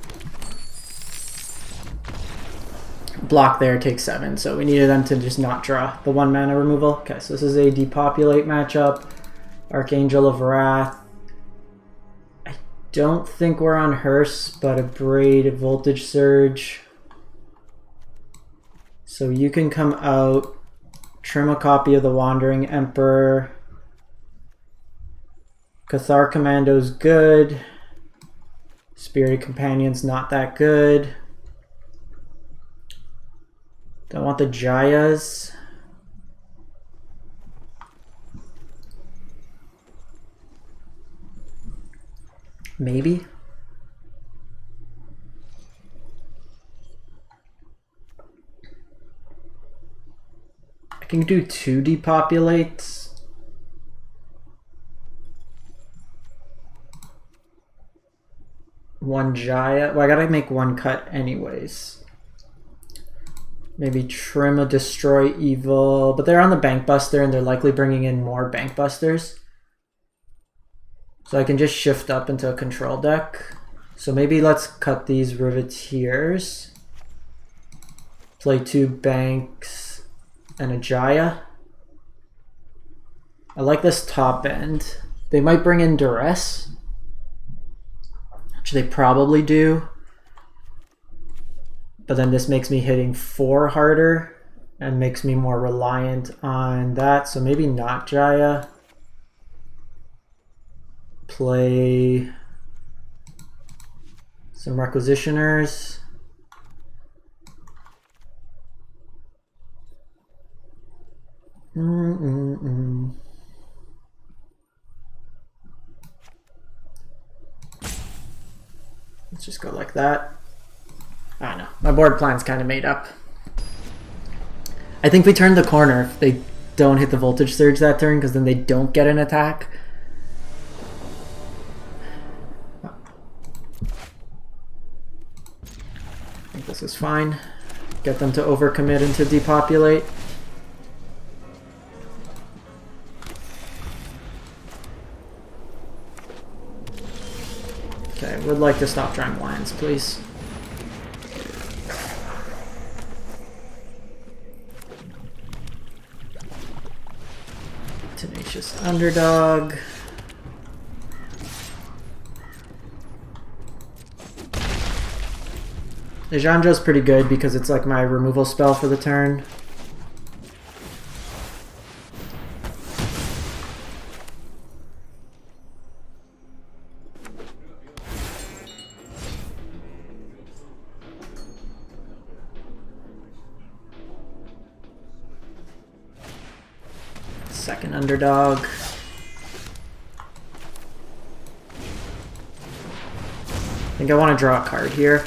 Block there, take 7. So we needed them to just not draw the 1 mana removal. Okay, so this is a depopulate matchup. Archangel of Wrath. I don't think we're on Hearse, but a Braid, a Voltage Surge. So you can come out, trim a copy of the Wandering Emperor. Cathar Commando's good. Spirited Companion's not that good. Don't want the Jayas. Maybe. I can do 2 depopulates. One Jaya. Well, I gotta make 1 cut anyways. Maybe trim a Destroy Evil, but they're on the Bank Buster and they're likely bringing in more Bank Busters. So I can just shift up into a control deck. So maybe let's cut these Riveteers. Play 2 Banks and a Jaya. I like this top end. They might bring in Duress, which they probably do. But then this makes me hitting 4 harder and makes me more reliant on that. So maybe not Jaya. Play some Requisitioners. Let's just go like that. I don't know. My board plan's kind of made up. I think we turned the corner if they don't hit the Voltage Surge that turn, because then they don't get an attack. I think this is fine. Get them to overcommit and to depopulate. Okay, would like to stop drawing lands, please. Tenacious Underdog. Lejandra's pretty good because it's like my removal spell for the turn. second underdog. I think I want to draw a card here.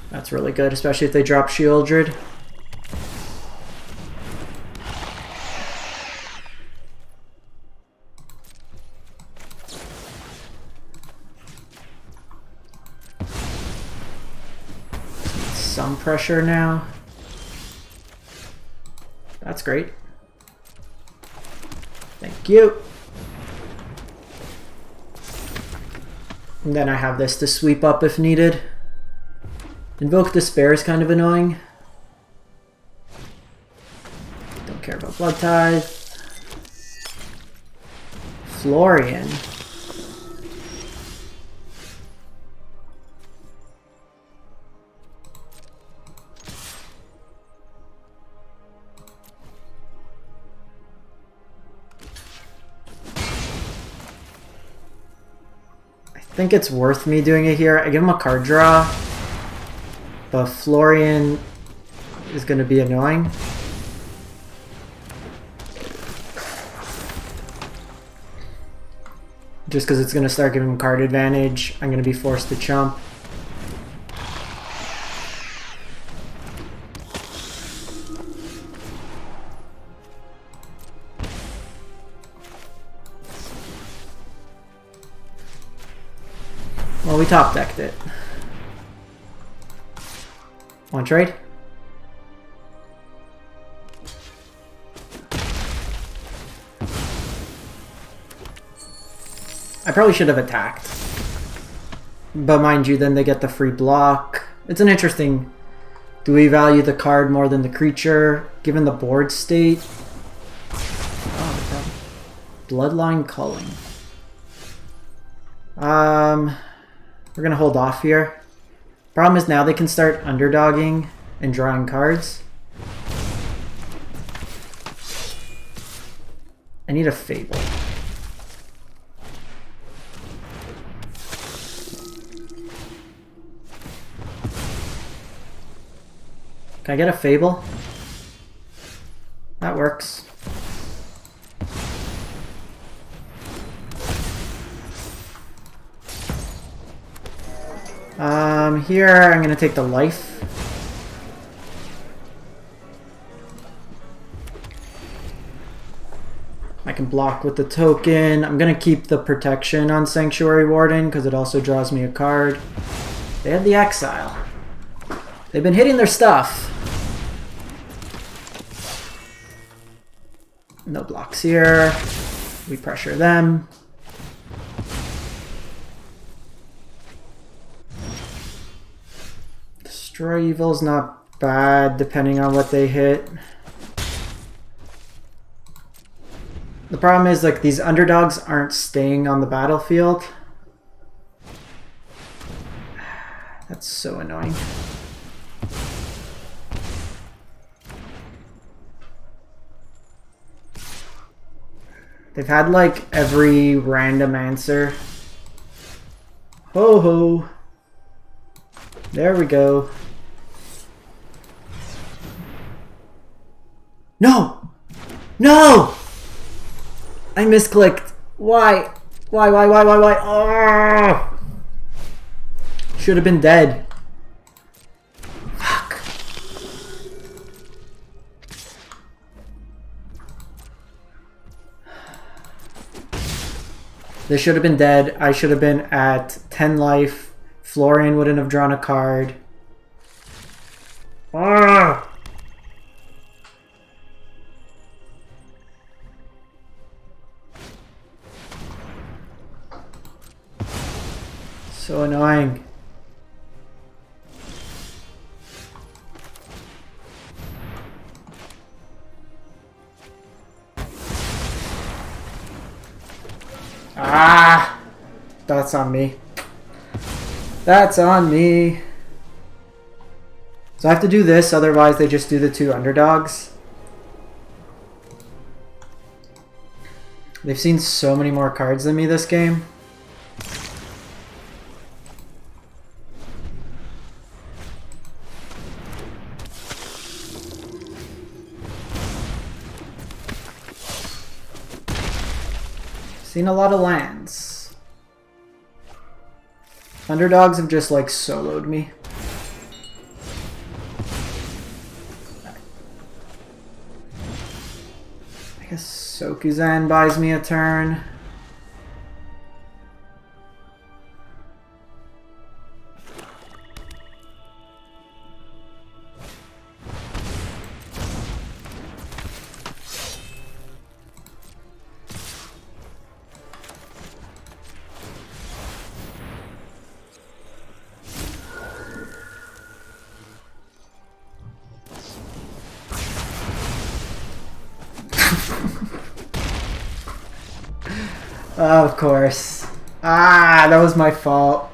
That's really good, especially if they drop Shieldred. Some pressure now. That's great. Thank you. And then I have this to sweep up if needed. Invoke Despair is kind of annoying. Don't care about Blood Tithe. Florian. I think it's worth me doing it here. I give him a card draw. But Florian is going to be annoying. Just because it's going to start giving him card advantage, I'm going to be forced to chump. Well, we top decked it. Want trade? I probably should have attacked. But mind you, then they get the free block. It's an interesting... Do we value the card more than the creature, given the board state? Oh, Bloodline Culling. We're gonna hold off here. Problem is now they can start underdogging and drawing cards. I need a Fable. Can I get a Fable? That works. Here I'm gonna take the life. I can block with the token. I'm gonna keep the protection on Sanctuary Warden because it also draws me a card. They have the Exile. They've been hitting their stuff. No blocks here. We pressure them. Destroy Evil's not bad depending on what they hit. The problem is, like, these underdogs aren't staying on the battlefield. That's so annoying. They've had, like, every random answer. Ho ho. There we go. No! No! I misclicked. Why? Why? Oh! Should have been dead. Fuck. This should have been dead. I should have been at 10 life. Florian wouldn't have drawn a card. Ah! So annoying. Ah! That's on me. That's on me. So I have to do this, otherwise they just do the two underdogs. They've seen so many more cards than me this game. Seen a lot of lands. Underdogs have just like soloed me. I guess Sokuzan buys me a turn. Of course. Ah, that was my fault.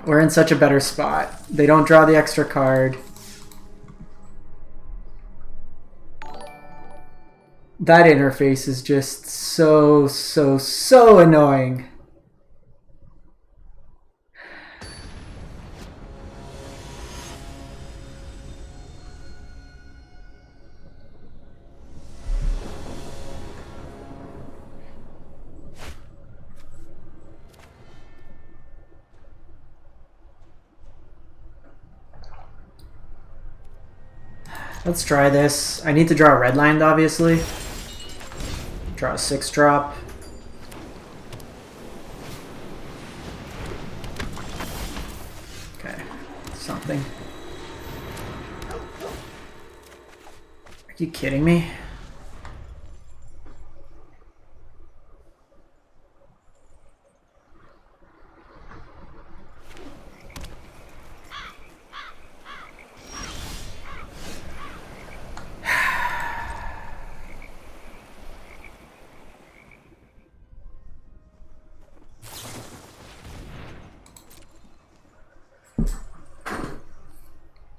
We're in such a better spot. They don't draw the extra card. That interface is just so annoying. Let's try this. I need to draw a red land, obviously. Draw a 6-drop. Okay, something. Are you kidding me?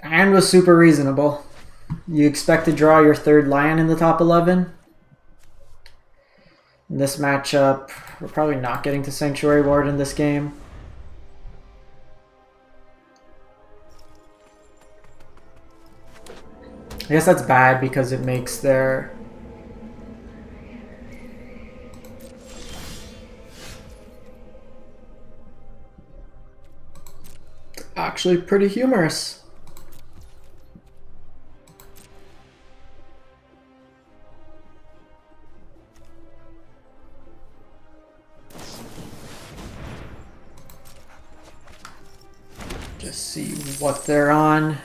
And was super reasonable. You expect to draw your third lion in the top 11. In this matchup, we're probably not getting to Sanctuary Ward in this game. I guess that's bad because it makes their... actually pretty humorous. Just see what they're on.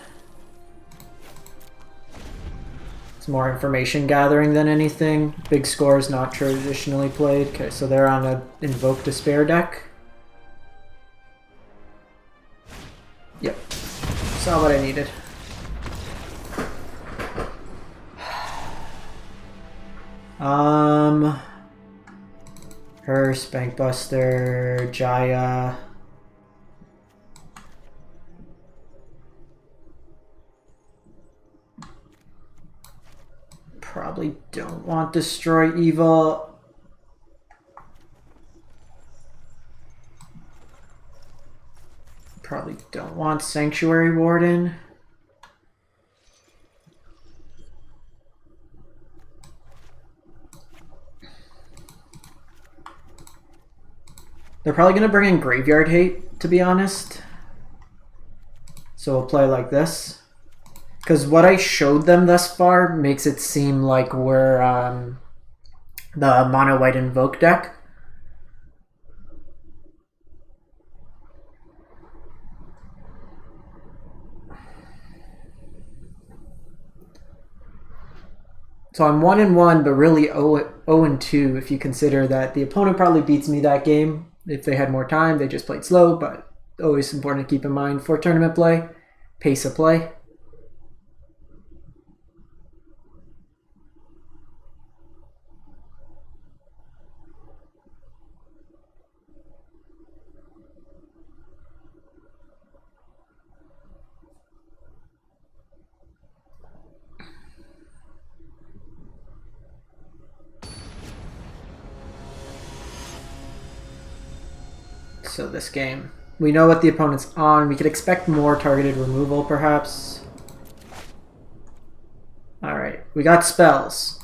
It's more information gathering than anything. Big score is not traditionally played. Okay, so they're on an Invoke Despair deck. Yep. Saw what I needed. Her, Spankbuster, Jaya. Probably don't want Destroy Evil. Probably don't want Sanctuary Warden. They're probably going to bring in Graveyard Hate, to be honest. So we'll play like this. Because what I showed them thus far makes it seem like we're the mono white Invoke deck. So I'm 1-1, but really 0-2 if you consider that the opponent probably beats me that game. If they had more time, they just played slow, but always important to keep in mind for tournament play, pace of play. So this game. We know what the opponent's on. We could expect more targeted removal, perhaps. Alright, we got spells.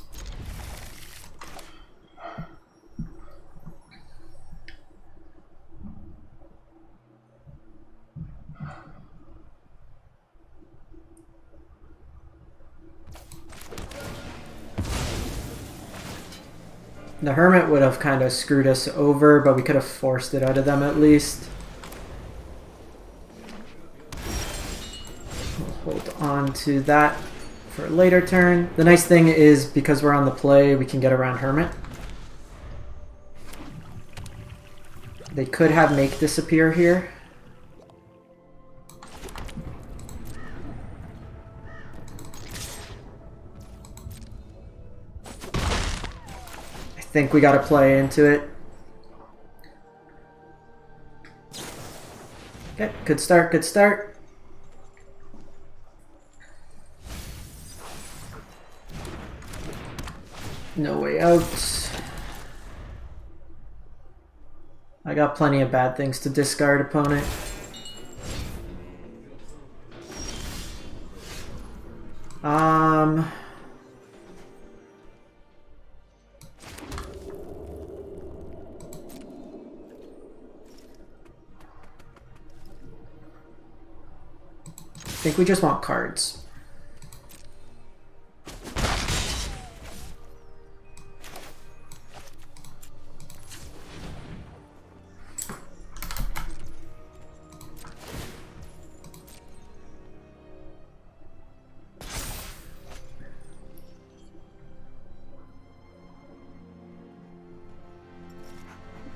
The Hermit would have kind of screwed us over, but we could have forced it out of them at least. We'll hold on to that for a later turn. The nice thing is, because we're on the play, we can get around Hermit. They could have Make disappear here. I think we got to play into it. Okay, good start, good start. No way out. I got plenty of bad things to discard, opponent. I think we just want cards.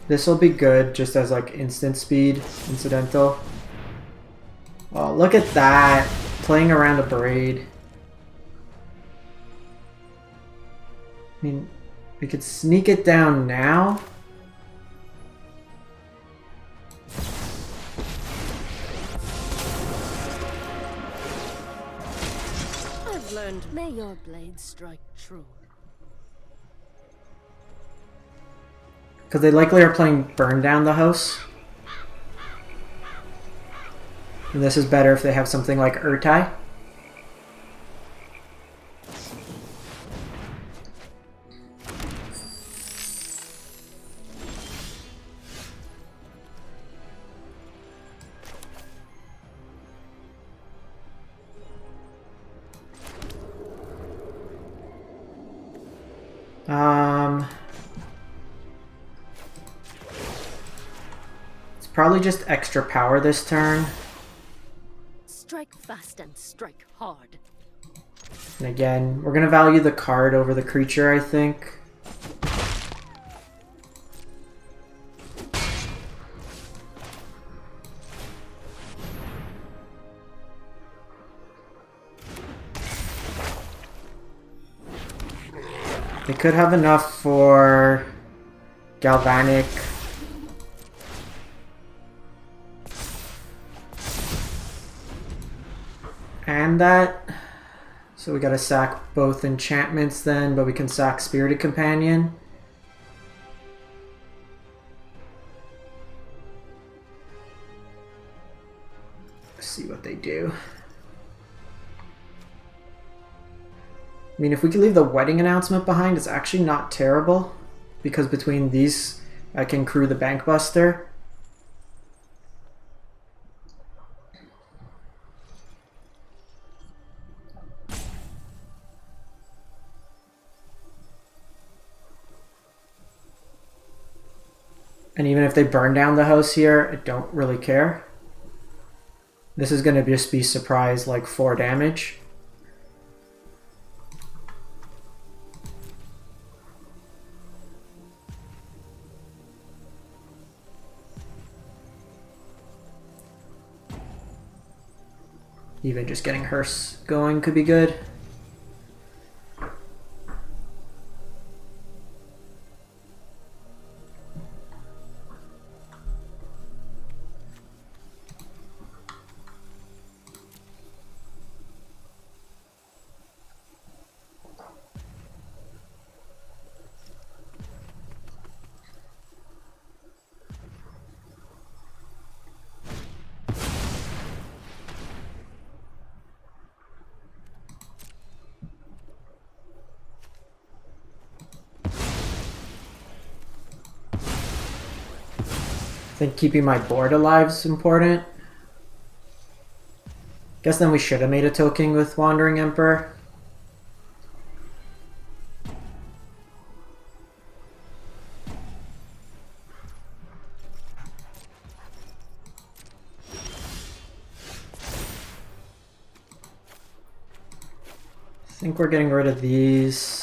This will be good just as like instant speed, incidental. Oh, look at that! Playing around a braid. I mean, we could sneak it down now. I've learned, may your blade strike true. Because they likely are playing Burn Down the House. And this is better if they have something like Urtai. It's probably just extra power this turn. Strike fast and strike hard. And again, we're going to value the card over the creature, I think. They could have enough for Galvanic. And that. So we gotta sack both enchantments then, but we can sack Spirited Companion. Let's see what they do. I mean, if we could leave the wedding announcement behind, it's actually not terrible. Because between these, I can crew the Bankbuster. And even if they burn down the house here, I don't really care. This is going to just be surprise like 4 damage. Even just getting Hearse going could be good. think keeping my board alive is important. Guess then we should have made a token with Wandering Emperor. I think we're getting rid of these.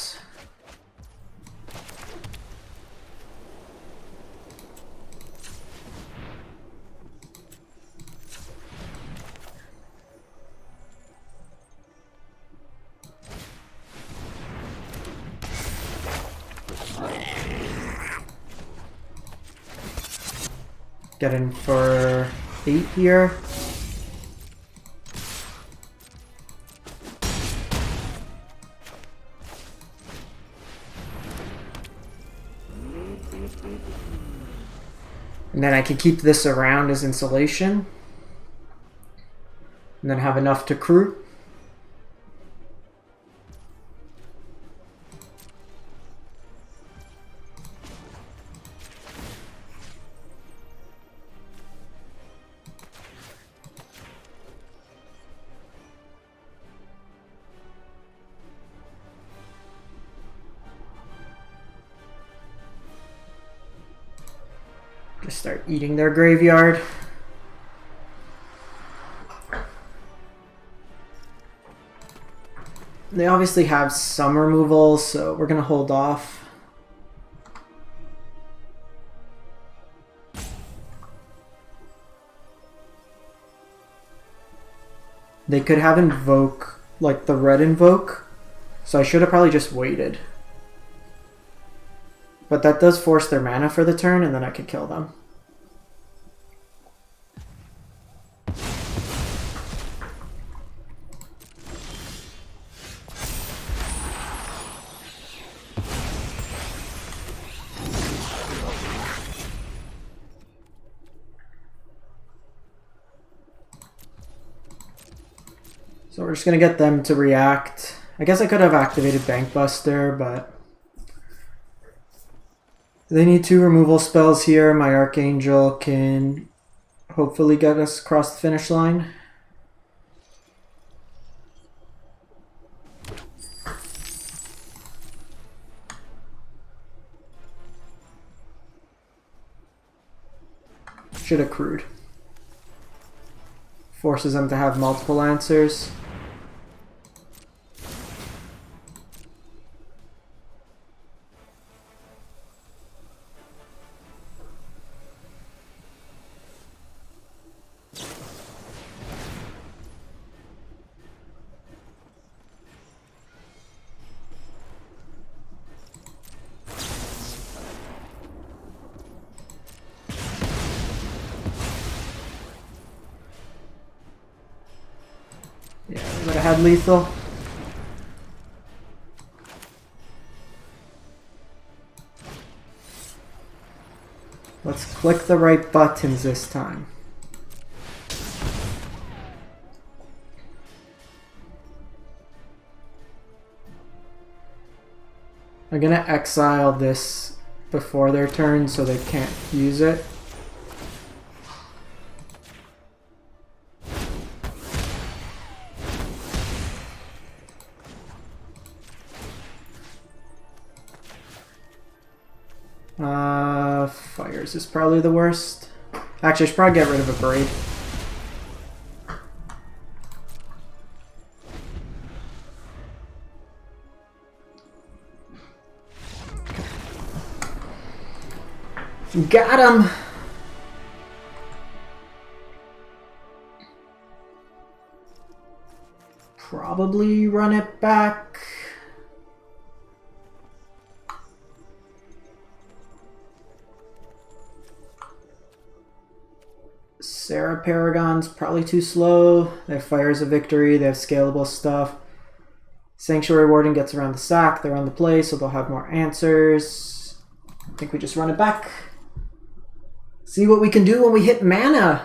Get in for 8 here. And then I can keep this around as insulation. And then have enough to crew. Just start eating their graveyard. They obviously have some removal, so we're gonna hold off. They could have Invoke, like the red Invoke, so I should have probably just waited. But that does force their mana for the turn, and then I could kill them. So we're just going to get them to react. I guess I could have activated Bankbuster, but they need 2 removal spells here. My Archangel can hopefully get us across the finish line. Should have crewed. Forces them to have multiple answers. Yeah, we would have had lethal. Let's click the right buttons this time. I'm gonna exile this before their turn so they can't use it. Fires is probably the worst. Actually, I should probably get rid of a braid. Got him! Probably run it back. Sarah Paragon's probably too slow. They have Fires of Victory, they have scalable stuff. Sanctuary Warden gets around the sack, they're on the play, so they'll have more answers. I think we just run it back. See what we can do when we hit mana.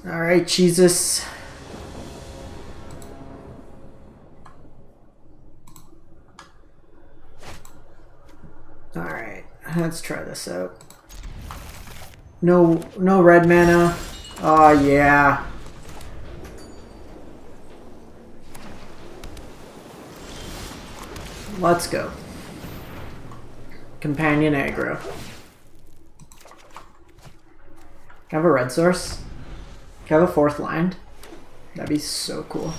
Alright, Jesus. Alright, let's try this out. No red mana. Oh yeah. Let's go. Companion aggro. Can I have a red source? Can I have a 4th land? That'd be so cool.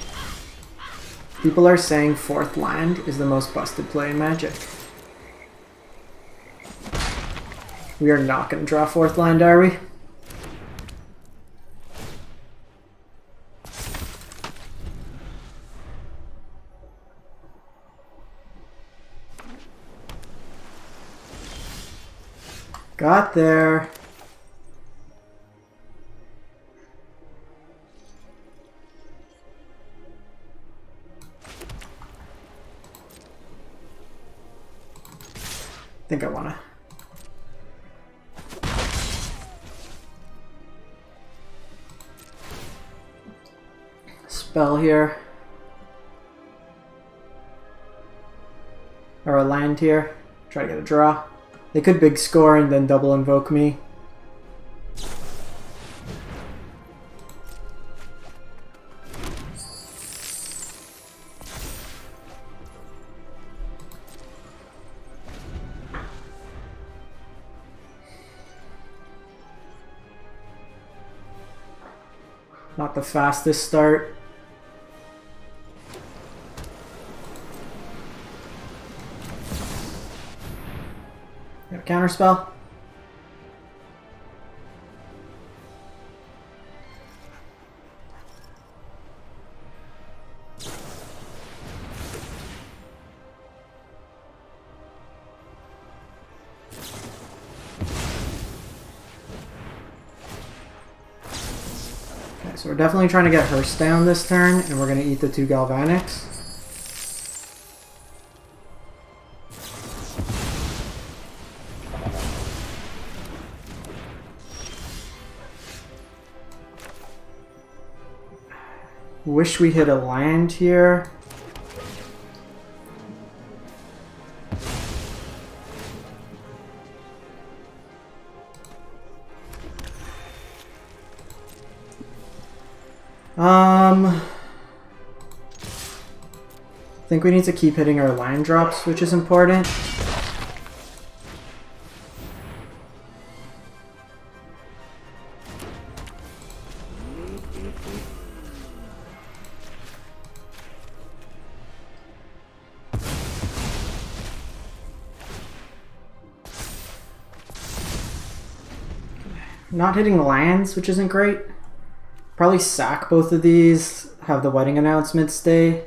People are saying 4th land is the most busted play in Magic. We are not going to draw 4th land, are we? Got there. I think I wanna. Spell here. Or a land here. Try to get a draw. They could big score and then double invoke me. Not the fastest start. You have a counterspell? Okay, so we're definitely trying to get Hearst down this turn, and we're going to eat the 2 Galvanics. Wish we hit a land here. I think we need to keep hitting our line drops, which is important. Not hitting lands, which isn't great. Probably sack both of these, have the wedding announcement stay.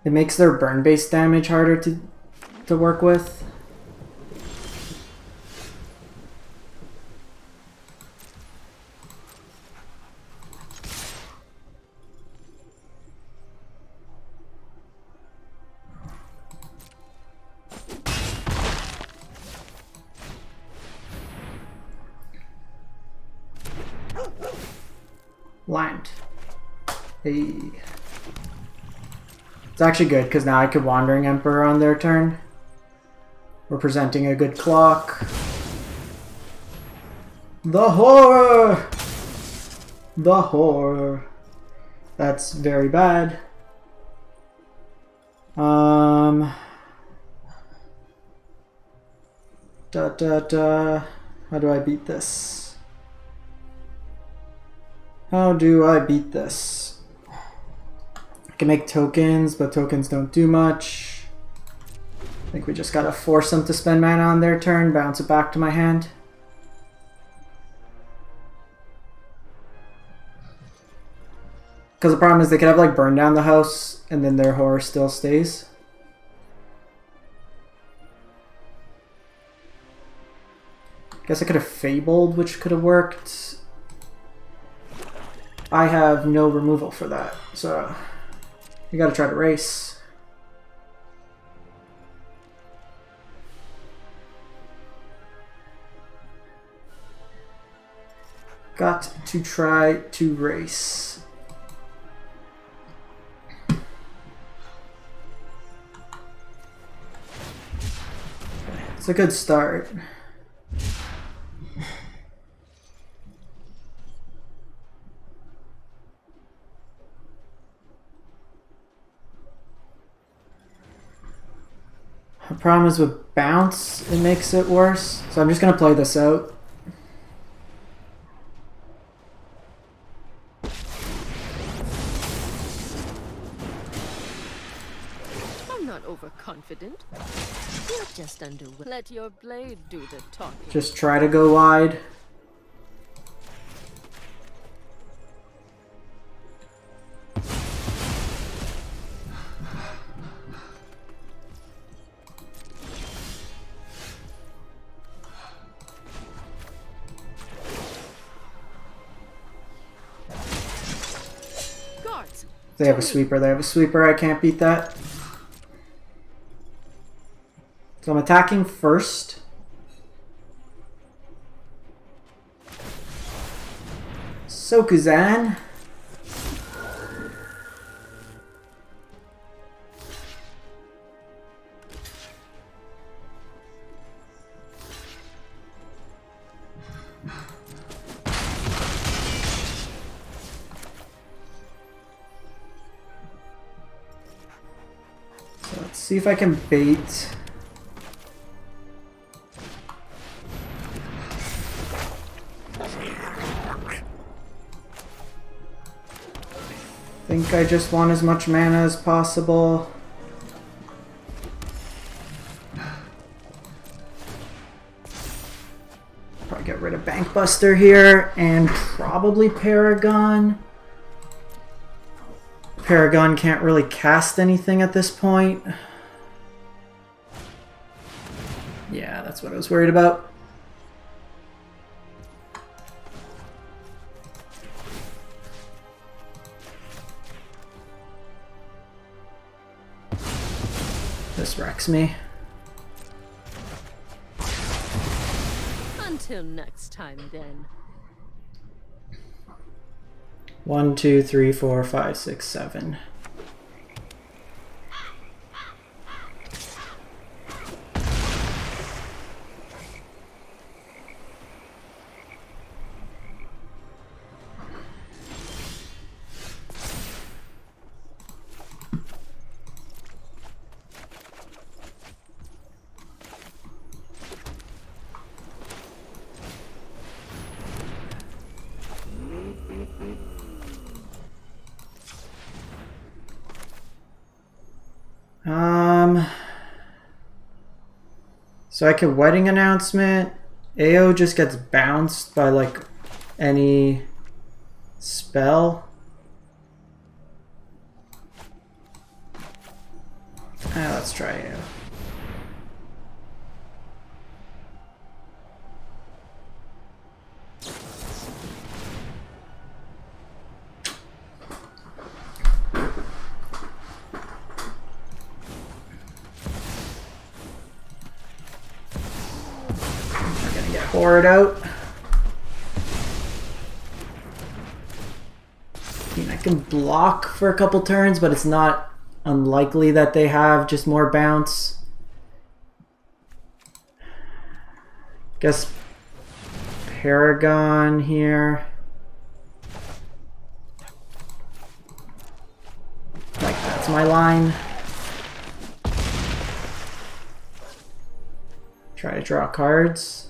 It makes their burn-based damage harder to work with. Land. Hey. It's actually good because now I could Wandering Emperor on their turn. We're presenting a good clock. The horror! The horror. That's very bad. How do I beat this? How do I beat this? I can make tokens, but tokens don't do much. I think we just gotta force them to spend mana on their turn, bounce it back to my hand. Because the problem is they could have like burn down the house and then their horror still stays. Guess I could have fabled, which could have worked. I have no removal for that, so you gotta try to race. Got to try to race. It's a good start. The problem is with bounce, it makes it worse. So I'm just going to play this out. I'm not overconfident. You're just underwhelmed. Let your blade do the talking. Just try to go wide. They have a sweeper. They have a sweeper. I can't beat that. So I'm attacking first. Sokuzan. See if I can bait. I think I just want as much mana as possible. Probably get rid of Bankbuster here and probably Paragon. Paragon can't really cast anything at this point. Yeah, that's what I was worried about. This wrecks me. Until next time, then. 1, 2, 3, 4, 5, 6, 7. So I could wedding announcement. AO just gets bounced by like any spell. Let's try AO. Pour it out. I mean, I can block for a couple turns, but it's not unlikely that they have just more bounce. Guess Paragon here. Like, that's my line. Try to draw cards.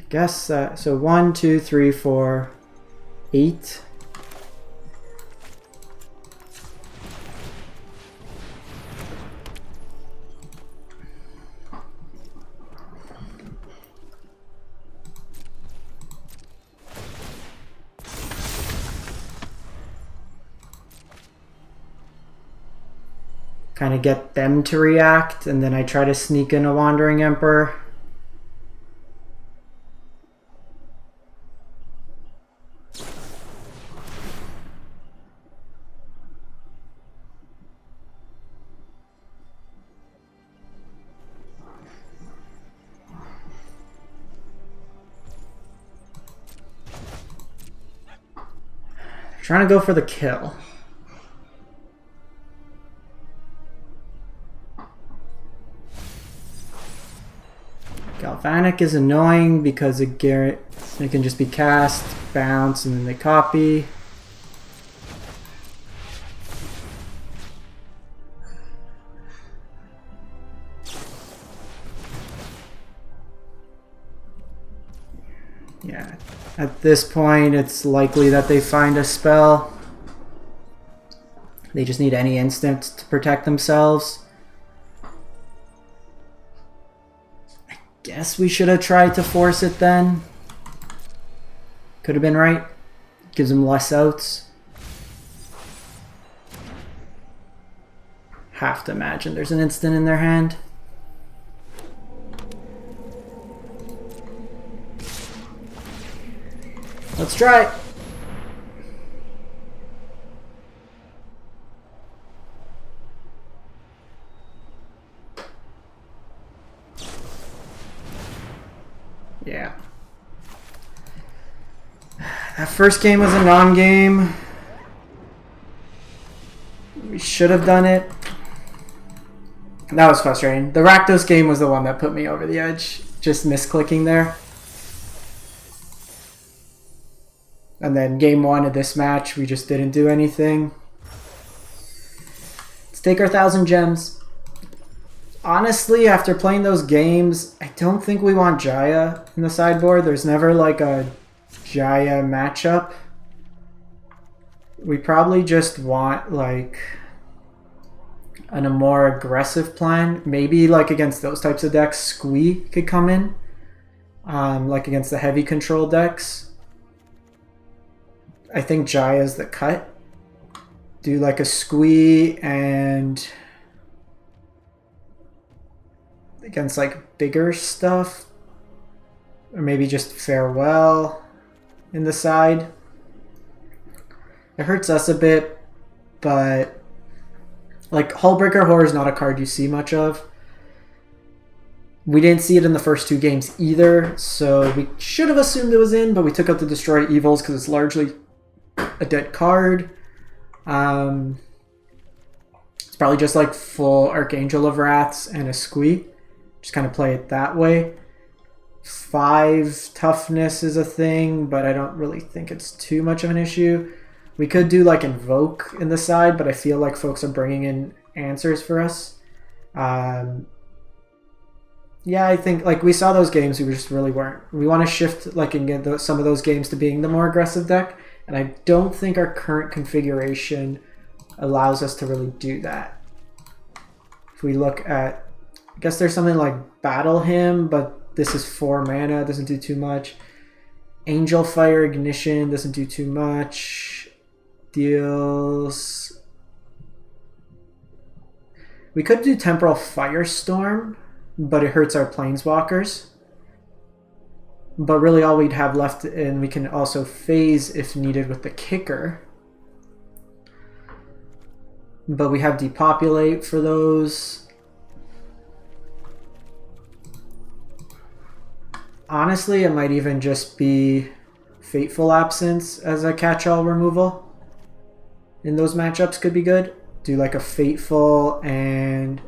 Guess so 1, 2, 3, 4, 8. Kind of get them to react, and then I try to sneak in a Wandering Emperor. Trying to go for the kill. Galvanic is annoying because it can just be cast, bounce, and then they copy. Yeah, at this point it's likely that they find a spell. They just need any instant to protect themselves. I guess we should have tried to force it then. Could have been right. Gives them less outs. Have to imagine there's an instant in their hand. Let's try it. Yeah. That first game was a non-game. We should have done it. That was frustrating. The Rakdos game was the one that put me over the edge. Just misclicking there. And then game 1 of this match, we just didn't do anything. Let's take our 1,000 gems. Honestly, after playing those games, I don't think we want Jaya in the sideboard. There's never like a Jaya matchup. We probably just want like a more aggressive plan. Maybe like against those types of decks, Squee could come in. Like against the heavy control decks. I think Jaya's the cut. Do like a Squee and against like bigger stuff. Or maybe just Farewell in the side. It hurts us a bit, but like Hullbreaker Horror is not a card you see much of. We didn't see it in the first 2 games either, so we should have assumed it was in, but we took out the Destroy Evils because it's largely a dead card. It's probably just like full Archangel of Wraths and a Squee. Just kind of play it that way. 5 toughness is a thing, but I don't really think it's too much of an issue. We could do like Invoke in the side, but I feel like folks are bringing in answers for us. Yeah, I think like we saw those games, we just really weren't. We want to shift like and get some of those games to being the more aggressive deck. And I don't think our current configuration allows us to really do that. If we look at, I guess there's something like Battle Hymn, but this is 4 mana, doesn't do too much. Angel Fire Ignition doesn't do too much. Deals... We could do Temporal Firestorm, but it hurts our Planeswalkers. But really all we'd have left, and we can also phase if needed with the kicker. But we have Depopulate for those. Honestly, it might even just be Fateful Absence as a catch-all removal. In those matchups could be good. Do like a Fateful and...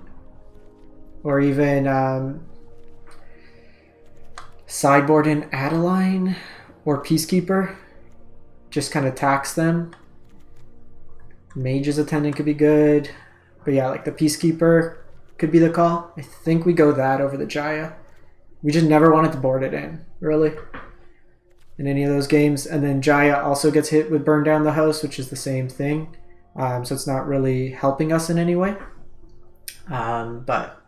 or even... sideboard in Adeline or Peacekeeper. Just kind of tax them. Mage's Attendant could be good. But yeah, like the Peacekeeper could be the call. I think we go that over the Jaya. We just never wanted to board it in, really, in any of those games. And then Jaya also gets hit with Burn Down the House, which is the same thing. So it's not really helping us in any way. But...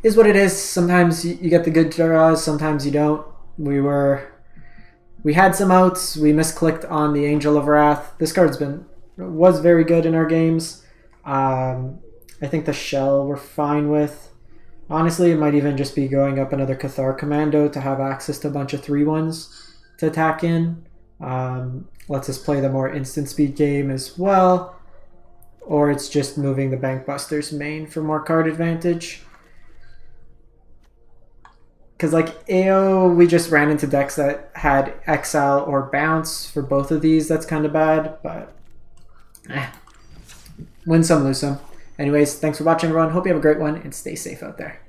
is what it is. Sometimes you get the good draws, sometimes you don't. We had some outs. We misclicked on the Angel of Wrath. This card's was very good in our games. I think the Shell we're fine with. Honestly, it might even just be going up another Cathar Commando to have access to a bunch of 3/1s to attack in. Lets us play the more instant speed game as well. Or it's just moving the Bankbusters main for more card advantage. Because like AO, we just ran into decks that had Exile or Bounce for both of these. That's kind of bad, but Win some, lose some. Anyways, thanks for watching, everyone. Hope you have a great one, and stay safe out there.